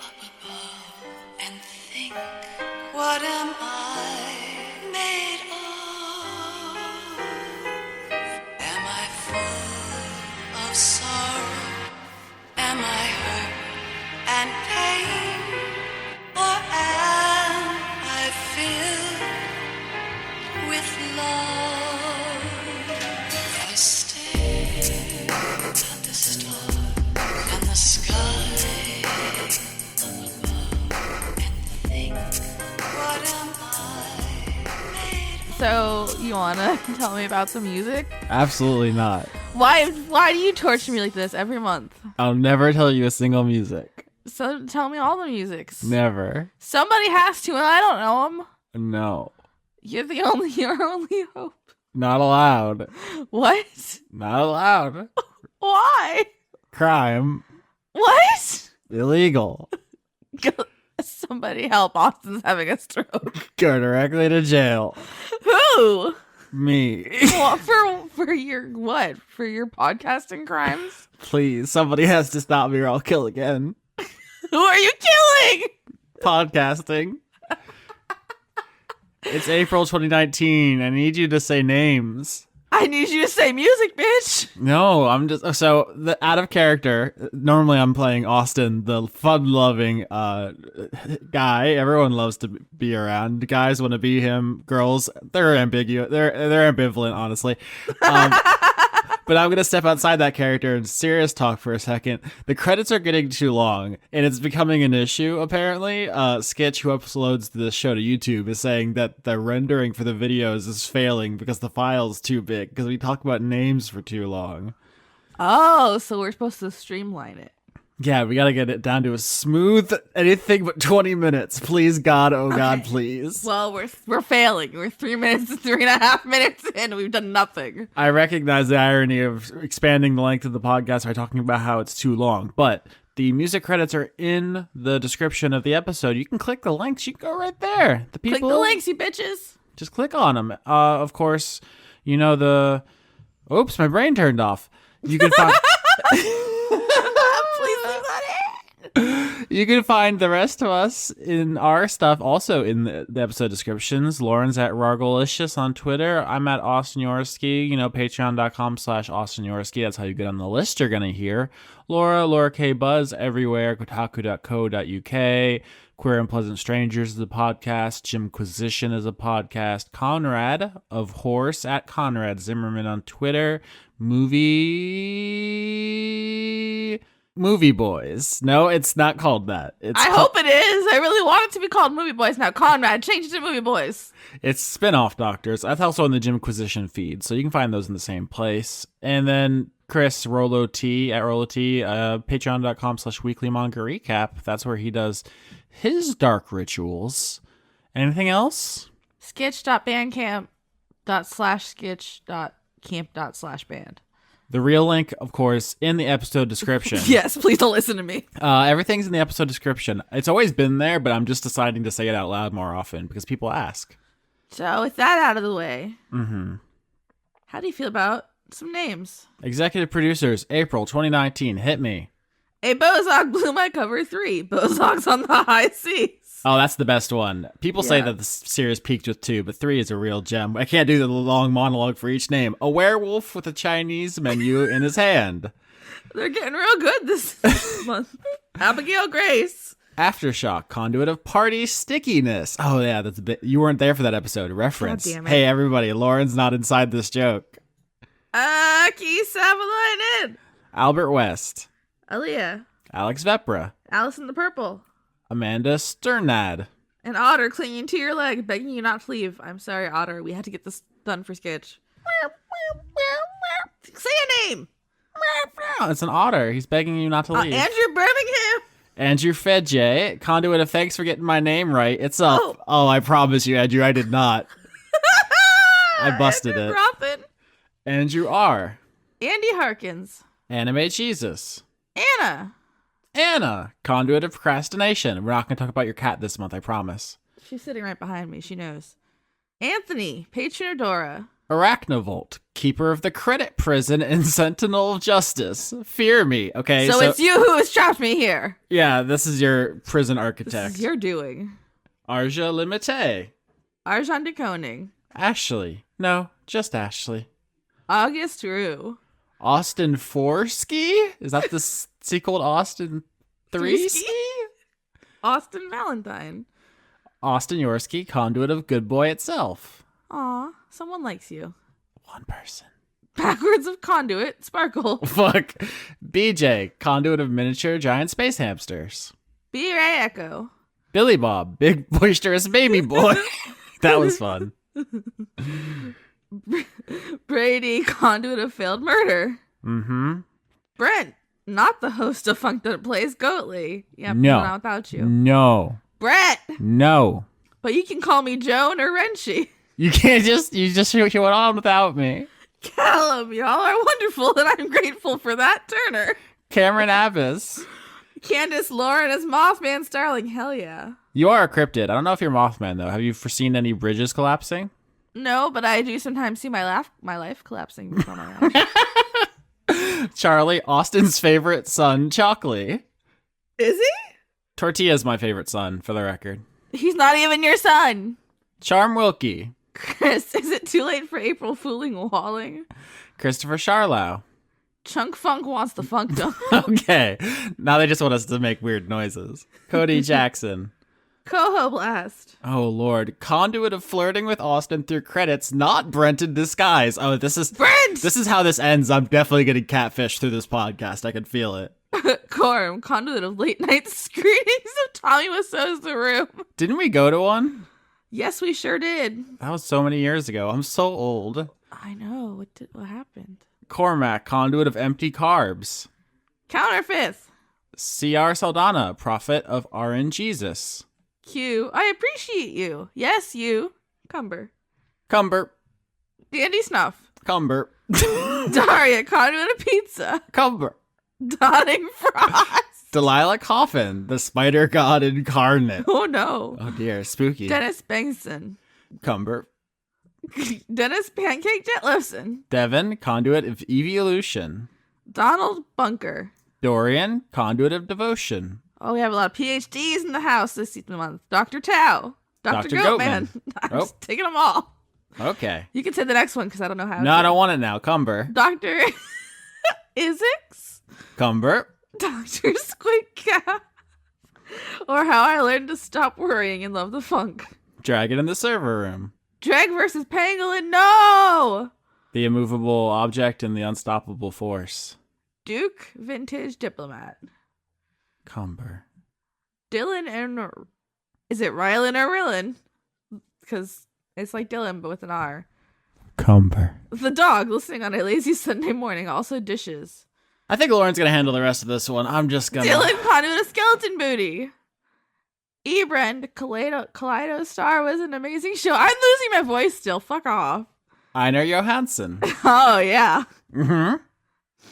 up above and think, what am I made of? Am I full of sorrow? Am I hurt and pain? Or am I filled with love? I stare at the stars and the sky above and think, what am I made of? So, you wanna tell me about the music? Absolutely not. Why do you torture me like this every month? I'll never tell you a single music. So tell me all the musics. Never. Somebody has to, and I don't know them. No. You're your only hope. Not allowed. What? Not allowed. Why? Crime. What? Illegal. Somebody help! Austin's having a stroke. Go directly to jail. Who? Me. What, for your what? For your podcasting crimes? Please, somebody has to stop me or I'll kill again. Who are you killing? Podcasting. It's April 2019. I need you to say names. I need you to say music, bitch. No, I'm just out of character. Normally, I'm playing Austin, the fun-loving guy. Everyone loves to be around. Guys want to be him. Girls, they're ambiguous. They're ambivalent, honestly. But I'm gonna step outside that character and serious talk for a second. The credits are getting too long, and it's becoming an issue. Apparently, Sketch, who uploads the show to YouTube, is saying that the rendering for the videos is failing because the file's too big. Because we talk about names for too long. Oh, so we're supposed to streamline it. Yeah, we gotta get it down to a smooth anything but 20 minutes. Please, God, oh God, please. Well, we're failing. We're 3 minutes, 3.5 minutes in. We've done nothing. I recognize the irony of expanding the length of the podcast by talking about how it's too long, but the music credits are in the description of the episode. You can click the links. You can go right there. The people, Click the links, you bitches. just click on them. Of course, you know the. Oops, my brain turned off. You can find. Please leave that in. You can find the rest of us in our stuff also in the episode descriptions. Lauren's at Rargolicious on Twitter. I'm at Austin Yorsky. Patreon.com/Austin Yorsky. That's how you get on the list you're going to hear. Laura K. Buzz everywhere. Kotaku.co.uk. Queer and Pleasant Strangers is a podcast. Jimquisition is a podcast. Conrad of Horse at Conrad Zimmerman on Twitter. Movie Boys. No, it's not called that. I hope it is. I really want it to be called Movie Boys now. Conrad, change it to Movie Boys. It's Spin-Off Doctors. That's also in the Jimquisition feed, so you can find those in the same place. And then Chris Rolo T at Rolo T, patreon.com/weekly manga recap. That's where he does his dark rituals. Anything else? sketch.bandcamp./sketch.camp./band. The real link, of course, in the episode description. Yes, please don't listen to me. Everything's in the episode description. It's always been there, but I'm just deciding to say it out loud more often because people ask. So with that out of the way, how do you feel about some names? Executive producers, April 2019. Hit me. A Bozog blew my cover 3. Bozog's on the high seas. Oh, that's the best one. People say that the series peaked with 2, but 3 is a real gem. I can't do the long monologue for each name. A werewolf with a Chinese menu in his hand. They're getting real good this month. Abigail Grace. Aftershock, conduit of party stickiness. Oh, yeah, that's a bit. You weren't there for that episode. Reference. God damn it. Hey, everybody, Lauren's not inside this joke. Aki Savalainen. Albert West. Aaliyah. Alex Vepra. Alice in the Purple. Amanda Sternad. An otter clinging to your leg, begging you not to leave. I'm sorry, Otter. We had to get this done for Sketch. Say a name. It's an otter. He's begging you not to leave. Andrew Birmingham. Andrew Fedje, conduit of thanks for getting my name right. It's up. Oh, I promise you, Andrew, I did not. I busted Andrew it. Roffin. Andrew R. Andy Harkins. Anime Jesus. Anna, conduit of procrastination. We're not going to talk about your cat this month, I promise. she's sitting right behind me. She knows. Anthony, patron Adora. Arachnovolt, keeper of the credit prison and sentinel of justice. Fear me. Okay, So it's you who has trapped me here. Yeah, this is your prison This architect. is your doing. Arja Limite. Arjan de Koning. Ashley. No, just Ashley. August Rue. Austin Forsky? Is that the sequel to Austin 3? Austin Valentine. Austin Yorsky, conduit of Good Boy itself. Aw, someone likes you. One person. Backwards of Conduit, Sparkle. Fuck. BJ, conduit of miniature giant space hamsters. B. Ray Echo. Billy Bob, big boisterous baby boy. That was fun. Brady, conduit of failed murder. Mm-hmm. Brent, not the host of Funk That Plays Goatly. Yeah, No. not without you. No. Brett, No. but you can call me Joan or Renshi. You can't just, you went on without me. Callum, y'all are wonderful, and I'm grateful for that, Turner. Cameron Abbas. Candace Lauren as Mothman Starling, hell yeah. You are a cryptid. I don't know if you're Mothman, though. Have you foreseen any bridges collapsing? No, but I do sometimes see my life collapsing before my eyes. Charlie, Austin's favorite son, Chalkley. Is he? Tortilla's my favorite son, for the record. He's not even your son. Charm Wilkie. Chris, is it too late for April Fooling Walling? Christopher Charlow. Chunk Funk wants the funk done. Okay. Now they just want us to make weird noises. Cody Jackson. Coho Blast. Oh, Lord. Conduit of flirting with Austin through credits, not Brent in disguise. Oh, this is how this ends. I'm definitely getting catfished through this podcast. I can feel it. Corm, conduit of late night screenings of Tommy Wiseau's The Room. Didn't we go to one? Yes, we sure did. That was so many years ago. I'm so old. I know. What happened? Cormac, conduit of empty carbs. Counterfeit. C.R. Saldana, prophet of RN Jesus. Q, I appreciate you. Yes, you. Cumber. Cumber. Dandy Snuff. Cumber. Daria, conduit of pizza. Cumber. Dotting Frost. Delilah Coffin, the spider god incarnate. Oh no. Oh dear, spooky. Dennis Bengtson. Cumber. Dennis Pancake Jetlifson. Devin, conduit of evolution. Donald Bunker. Dorian, conduit of devotion. Oh, we have a lot of PhDs in the house this month. Dr. Tao. Dr. Goatman. I'm just taking them all. Okay. You can say the next one because I don't know how. No, I don't want it now. Cumber. Dr. Isix. Cumber. Dr. Squid Cap. Or How I Learned to Stop Worrying and Love the Funk. Dragon in the server room. Dregg versus Pangolin. No! The immovable object and the unstoppable force. Duke Vintage Diplomat. Cumber. Dylan and... Is it Rylan or Rillin? Because it's like Dylan, but with an R. Cumber. The dog listening on a lazy Sunday morning also dishes. I think Lauren's going to handle the rest of this one. I'm just going to... Dylan conduit of skeleton booty. Ebrand Kaleido Star was an amazing show. I'm losing my voice still. Fuck off. Einar Johansson. Oh, yeah. Mm-hmm.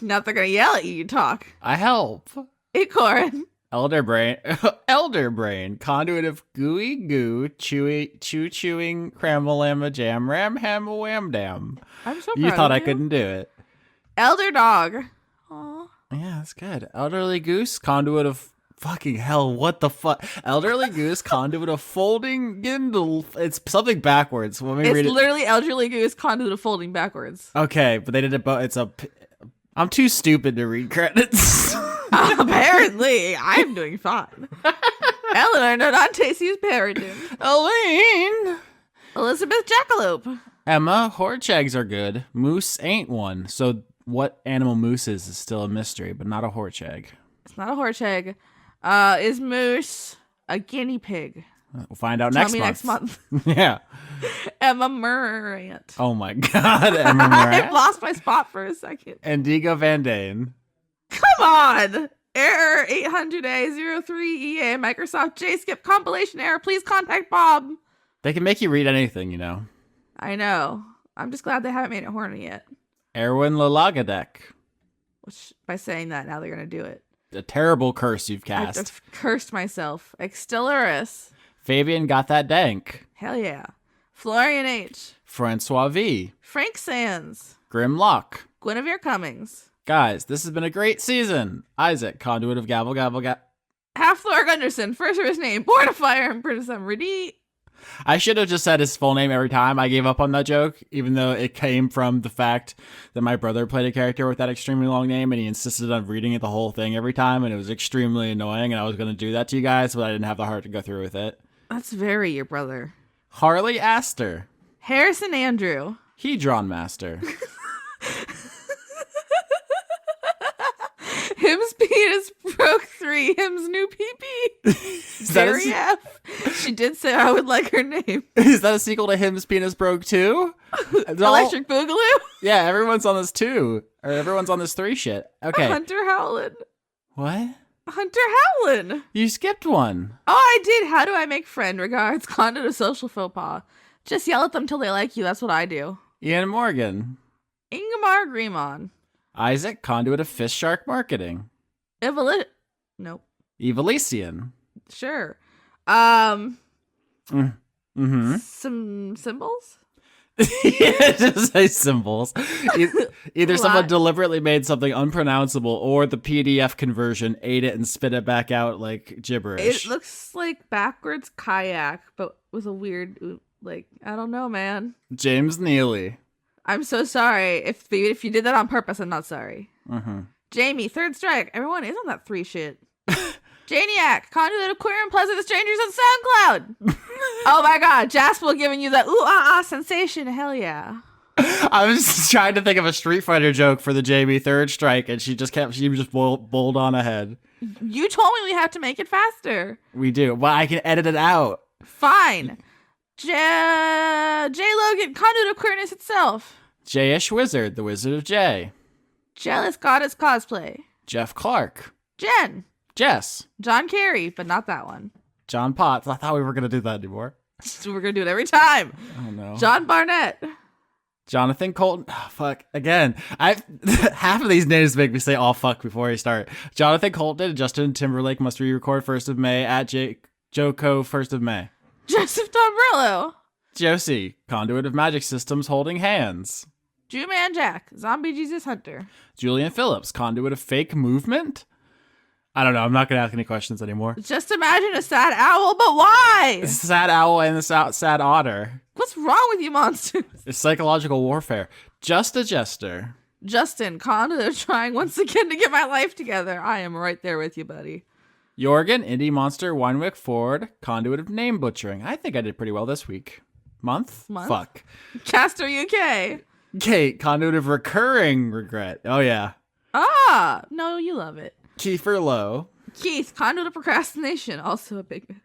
Now they're going to yell at you, you talk. I help. Acheron. Elder Brain, conduit of gooey goo, chewing, crammalama jam, ram hamma wham dam. I'm so proud You thought of I you. couldn't do it. Elder Dog. Aw. Yeah, that's good. Elderly Goose, conduit of fucking hell, what the fuck? Elderly Goose, conduit of folding Gindle. It's something backwards. Let me read It's it. literally Elderly Goose conduit of folding backwards. Okay, but they did it both. I'm too stupid to read credits. Apparently, I'm doing fine. Eleanor Nodante sees Paradin. Elaine. Elizabeth Jackalope. Emma, Horchags are good. Moose ain't one. So what animal moose is still a mystery, but not a Horchag. It's not a Horchag. Is Moose a guinea pig? We'll find out Tell next me month. next month. Yeah. Emma Murrant. Oh my god, Emma I Moran. lost my spot for a second. Indigo Van Dane. Come on! Error 800A03EA Microsoft JSkip compilation error. Please contact Bob. They can make you read anything, you know. I know. I'm just glad they haven't made it horny yet. Erwin Lalagadek. Which, by saying that, now they're going to do it. A terrible curse you've I cast. just cursed myself. Extellaris. Fabian got that dank. Hell yeah. Florian H. Francois V. Frank Sands. Grimlock. Guinevere Cummings. Guys, this has been a great season. Isaac, conduit of Gavel Gavel Gavel. Half-Thor Gunderson. First of his name. Born of Fire and British Ready. I should have just said his full name every time. I gave up on that joke, even though it came from the fact that my brother played a character with that extremely long name, and he insisted on reading it the whole thing every time, and it was extremely annoying, and I was going to do that to you guys, but I didn't have the heart to go through with it. That's very your brother. Harley Astor. Harrison Andrew. Hedron Master. Him's penis broke 3. Him's new PP. that a Jerry F. She did say I would like her name. Is that a sequel to Him's Penis Broke 2? Electric Boogaloo. Yeah, everyone's on this 2. Or everyone's on this 3 shit. Okay. Hunter Howland. What? Hunter Howland. You skipped one. Oh, I did. How do I make friend? Regards, Conduit of Social Faux Pas. Just yell at them till they like you. That's what I do. Ian Morgan. Ingmar Grimon. Isaac, conduit of Fish Shark Marketing. Nope. Evilisian. Sure. Mm-hmm. Some symbols? Yeah, just say symbols. Either someone What? deliberately made something unpronounceable or the PDF conversion ate it and spit it back out like gibberish. It looks like backwards kayak, but with a weird Like, I don't know, man. James Neely. I'm so sorry. If you did that on purpose, I'm not sorry. Mm-hmm. Jamie, third strike. Everyone is on that 3 shit. Janiac, Conduit of Queer and Pleasant Strangers on SoundCloud. Oh my god, Jasper giving you that sensation. Hell yeah. I was just trying to think of a Street Fighter joke for the Jamie third strike, and she just bowled on ahead. You told me we have to make it faster. We do. Well, I can edit it out. Fine. J. Logan, Conduit of Queerness itself. J-ish Wizard, the Wizard of J. Jealous Goddess Cosplay. Jeff Clark. Jen. Jess. John Kerry, but not that one. John Potts. I thought we were going to do that anymore. We're going to do it every time. Oh, no. John Barnett. Jonathan Colton. Oh, fuck. Again, half of these names make me say, oh, fuck, before I start. Jonathan Colton and Justin Timberlake must re-record 1st of May at Joko 1st of May. Joseph Tombrello. Josie, Conduit of Magic Systems holding hands. Jew Man Jack, Zombie Jesus Hunter. Julian Phillips, Conduit of Fake Movement? I don't know. I'm not going to ask any questions anymore. Just imagine a sad owl, but why? It's a sad owl and the sad otter. What's wrong with you monsters? It's psychological warfare. Just a jester. Justin, Conduit of trying once again to get my life together. I am right there with you, buddy. Jorgen, Indie Monster, Winewick Ford, Conduit of Name Butchering. I think I did pretty well this week. Month? Fuck. Caster UK. Kate, Conduit of Recurring Regret. Oh, yeah. Ah, no, you love it. Kiefer Lowe. Keith, Conduit of Procrastination. Also a big mood.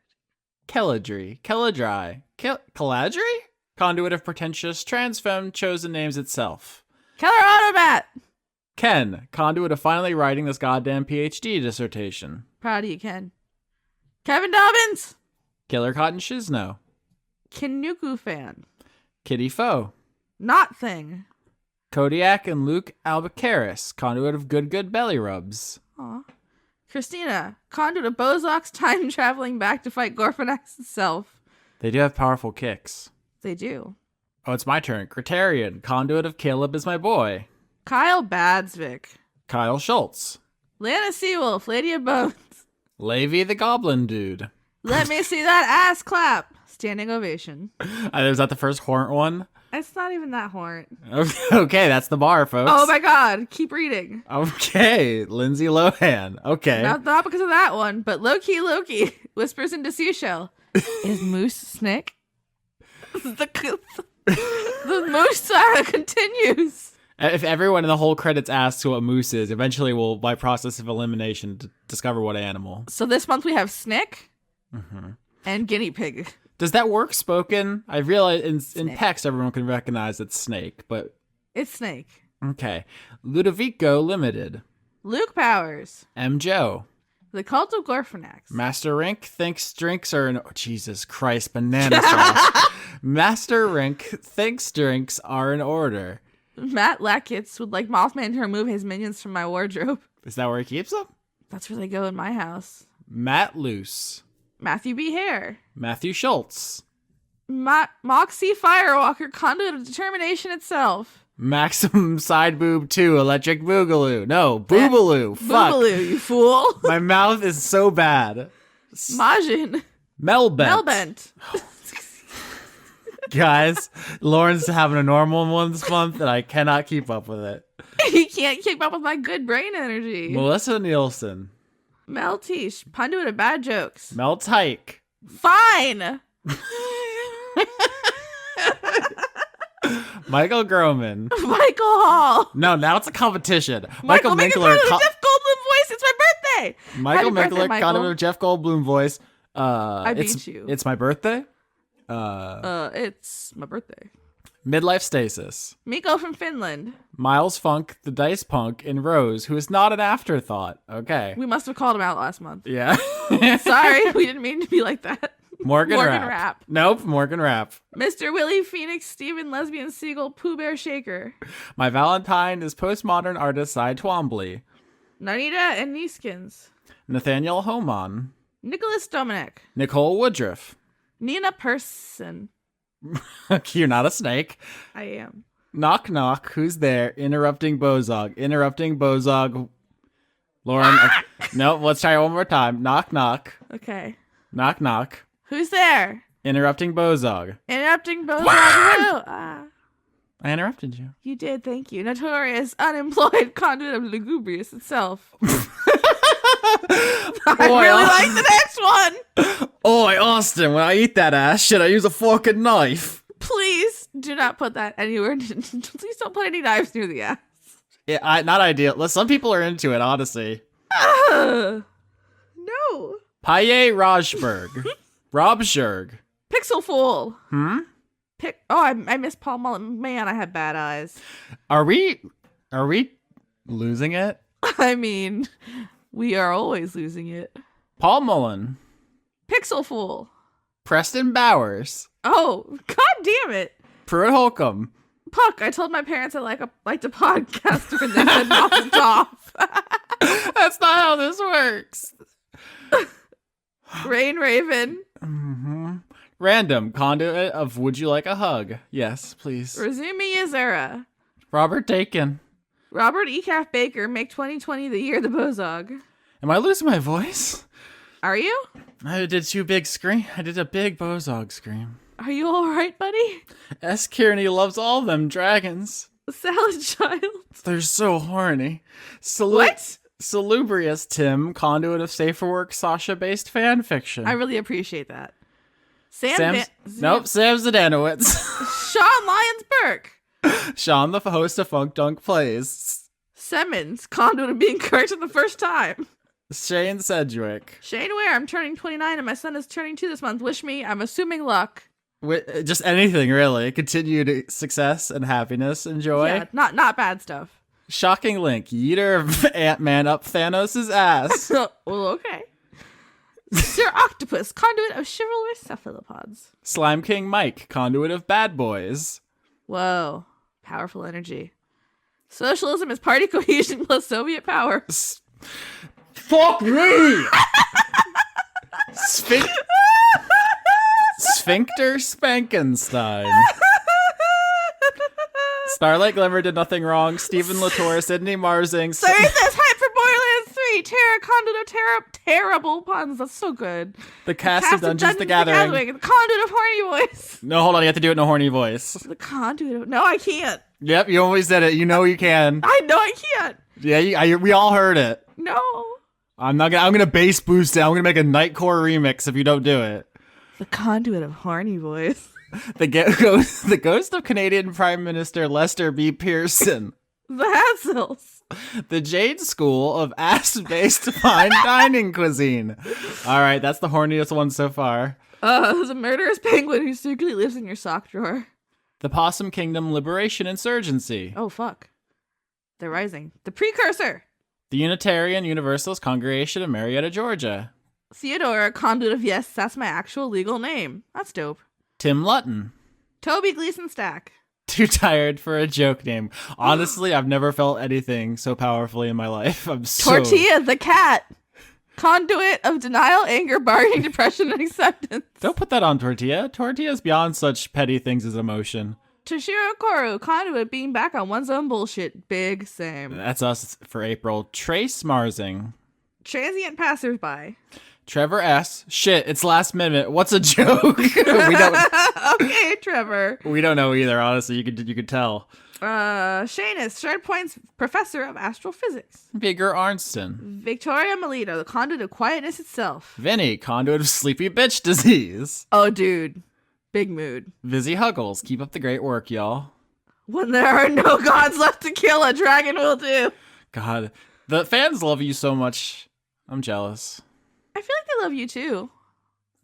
Kelladry, Caladry? Conduit of Pretentious, Transfemme, Chosen Names itself. Keller Automat. Ken, Conduit of finally writing this goddamn PhD dissertation. Proud of you, Ken. Kevin Dobbins. Killer Cotton Shizno. Kinuku fan. Kitty Foe. Not Thing. Kodiak and Luke Albucaris, Conduit of Good Belly Rubs. Aw. Christina, Conduit of Bozok's time traveling back to fight Gorfanax itself. They do have powerful kicks. They do. Oh, it's my turn. Criterion, Conduit of Caleb is my boy. Kyle Badsvik. Kyle Schultz. Lana Seawolf, Lady of Bones. Levy the Goblin Dude. Let me see that ass clap. Standing ovation. Is that the first horn one? It's not even that horn. Okay, that's the bar, folks. Oh my god, keep reading. Okay, Lindsay Lohan. Okay. Not because of that one, but Loki whispers into Seashell. Is Moose Snick? The Moose saga continues. If everyone in the whole credits asks what moose is, eventually we'll, by process of elimination, discover what animal. So this month we have Snick and Guinea Pig. Does that work spoken? I realize in text everyone can recognize it's Snake, but... It's Snake. Okay. Ludovico Limited. Luke Powers. M. Joe. The Cult of Gorfanax. Master Rink thinks drinks are an... Oh, Jesus Christ, banana sauce. Master Rink thinks drinks are in order. Matt Lackitz would like Mothman to remove his minions from my wardrobe. Is that where he keeps them? That's where they go in my house. Matt Luce. Matthew B. Hare. Matthew Schultz. Moxie Firewalker, Conduit of Determination itself. Maximum Side Boob 2, Electric Boogaloo. No, Boobaloo. Fuck. Boobaloo, you fool. My mouth is so bad. Majin. Melbent. Guys, Lauren's having a normal one this month, and I cannot keep up with it. He can't keep up with my good brain energy. Melissa Nielsen. Mel Tish, Conduit of Bad Jokes. Mel Tyke. Fine. Michael Groman. Michael Hall. No, now it's a competition. Michael Minkler. Jeff Goldblum voice. It's my birthday. Michael Happy birthday, Minkler, Michael. Conduit of Jeff Goldblum voice. I beat you. It's my birthday. It's my birthday. Midlife Stasis. Miko from Finland. Miles Funk, the Dice Punk, and Rose, who is not an afterthought. Okay. We must have called him out last month. Yeah. Sorry, we didn't mean to be like that. Morgan Rapp. Rapp. Nope, Morgan Rapp. Mr. Willie Phoenix, Steven Lesbian Seagull, Pooh Bear Shaker. My Valentine is postmodern artist Cy Twombly. Narita and Neeskins. Nathaniel Homan. Nicholas Dominic. Nicole Woodruff. Nina Person. You're not a snake. I am. Knock knock. Who's there? Interrupting Bozog. Interrupting Bozog. Lauren. Nope. Let's try it one more time. Knock knock. Okay. Knock knock. Who's there? Interrupting Bozog. Interrupting both. I I interrupted you. You did, thank you. Notorious unemployed conduit of lugubrious itself. I really like the next one. Oi, Austin, when I eat that ass, should I use a fork and knife? Please do not put that anywhere. Please don't put any knives near the ass. Yeah, not ideal. Some people are into it, honestly. No. Paye Rajberg. Robsherg. Pixel Fool. I missed Paul Mullen. Man, I had bad eyes. Are we losing it? I mean, we are always losing it. Paul Mullen. Pixel Fool. Preston Bowers. Oh, god damn it. Pruitt Holcomb. Puck, I told my parents I liked a podcaster and they said knock it off. That's not how this works. Rain Raven. Random. Conduit of Would You Like a Hug? Yes, please. Razumi Yazera. Robert Dakin. Robert Ecaf Baker. Make 2020 the year of the Bozog. Am I losing my voice? Are you? I did two big scream. I did a big Bozog scream. Are you alright, buddy? S. Kearney loves all them dragons. Salad Child. They're so horny. What? Salubrious Tim, conduit of safer work Sasha-based fan fiction. I really appreciate that. Sam Zdanowitz. Sean Lyons Burke. Sean, the host of Funk Dunk Plays. Simmons, conduit of being corrected the first time. Shane Sedgwick. Shane Ware, I'm turning 29 and my son is turning 2 this month. Wish me, I'm assuming luck. Just anything, really. Continued success and happiness and joy. Yeah, not bad stuff. Shocking Link, yeeter of Ant-Man up Thanos' ass. Well, okay. Sir Octopus, conduit of chivalrous cephalopods. Slime King Mike, conduit of bad boys. Whoa, powerful energy. Socialism is party cohesion plus Soviet power. Fuck me! Sphincter Spankenstein. Starlight Glimmer did nothing wrong. Stephen Latour, Sydney Marsing. Sorry, that's hype for Borderlands 3. Terra, conduit of terrible puns. That's so good. The cast of Dungeons the Gathering. The conduit of horny voice. No, hold on. You have to do it in a horny voice. The conduit of... No, I can't. Yep, you always said it. You know you can. I know I can't. Yeah, we all heard it. No. I'm gonna bass boost it. I'm gonna make a Nightcore remix if you don't do it. The conduit of horny voice. The ghost of Canadian Prime Minister Lester B. Pearson. The Hassels. The Jade School of ass-based fine dining cuisine. All right, that's the horniest one so far. There's a murderous penguin who secretly lives in your sock drawer. The Possum Kingdom Liberation Insurgency. Oh, fuck. They're rising. The Precursor. The Unitarian Universalist Congregation of Marietta, Georgia. Theodora, conduit of yes, that's my actual legal name. That's dope. Tim Lutton. Toby Gleason Stack. Too tired for a joke name. Honestly, I've never felt anything so powerfully in my life. Tortilla the cat. Conduit of denial, anger, bargaining, depression, and acceptance. Don't put that on Tortilla. Tortilla's beyond such petty things as emotion. Toshiro Koru, conduit being back on one's own bullshit. Big same. That's us for April. Trace Marsing. Transient passersby. Trevor S. Shit, it's last minute. What's a joke? We don't. Okay, Trevor. We don't know either. Honestly, you could tell. Shanus, Shred Point's professor of astrophysics. Vigor Arnston. Victoria Melito, the conduit of quietness itself. Vinny, conduit of sleepy bitch disease. Oh, dude, big mood. Vizzy Huggles, keep up the great work, y'all. When there are no gods left to kill, a dragon will do. God, the fans love you so much. I'm jealous. I feel like they love you too.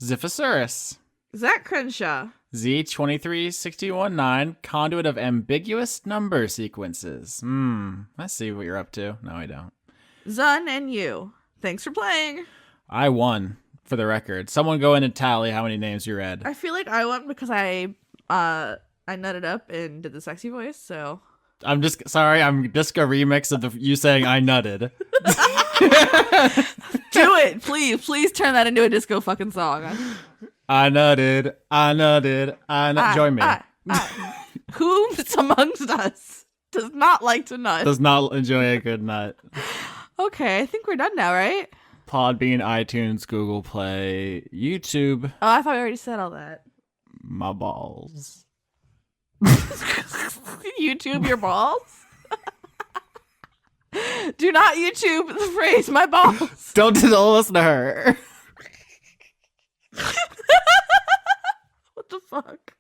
Ziphosaurus. Zach Crenshaw. Z23619, conduit of ambiguous number sequences. I see what you're up to. No, I don't. Zun and you. Thanks for playing. I won, for the record. Someone go in and tally how many names you read. I feel like I won because I nutted up and did the sexy voice, so. I'm just sorry, I'm just a remix of you saying I nutted. Do it, please turn that into a disco fucking song. I nutted. Join me. Who amongst us does not like to nut? Does not enjoy a good nut. Okay, I think we're done now, right? Podbean, iTunes, Google Play, YouTube. Oh, I thought we already said all that. My balls. YouTube your balls? Do not YouTube the phrase "my balls." Don't listen to her. What the fuck?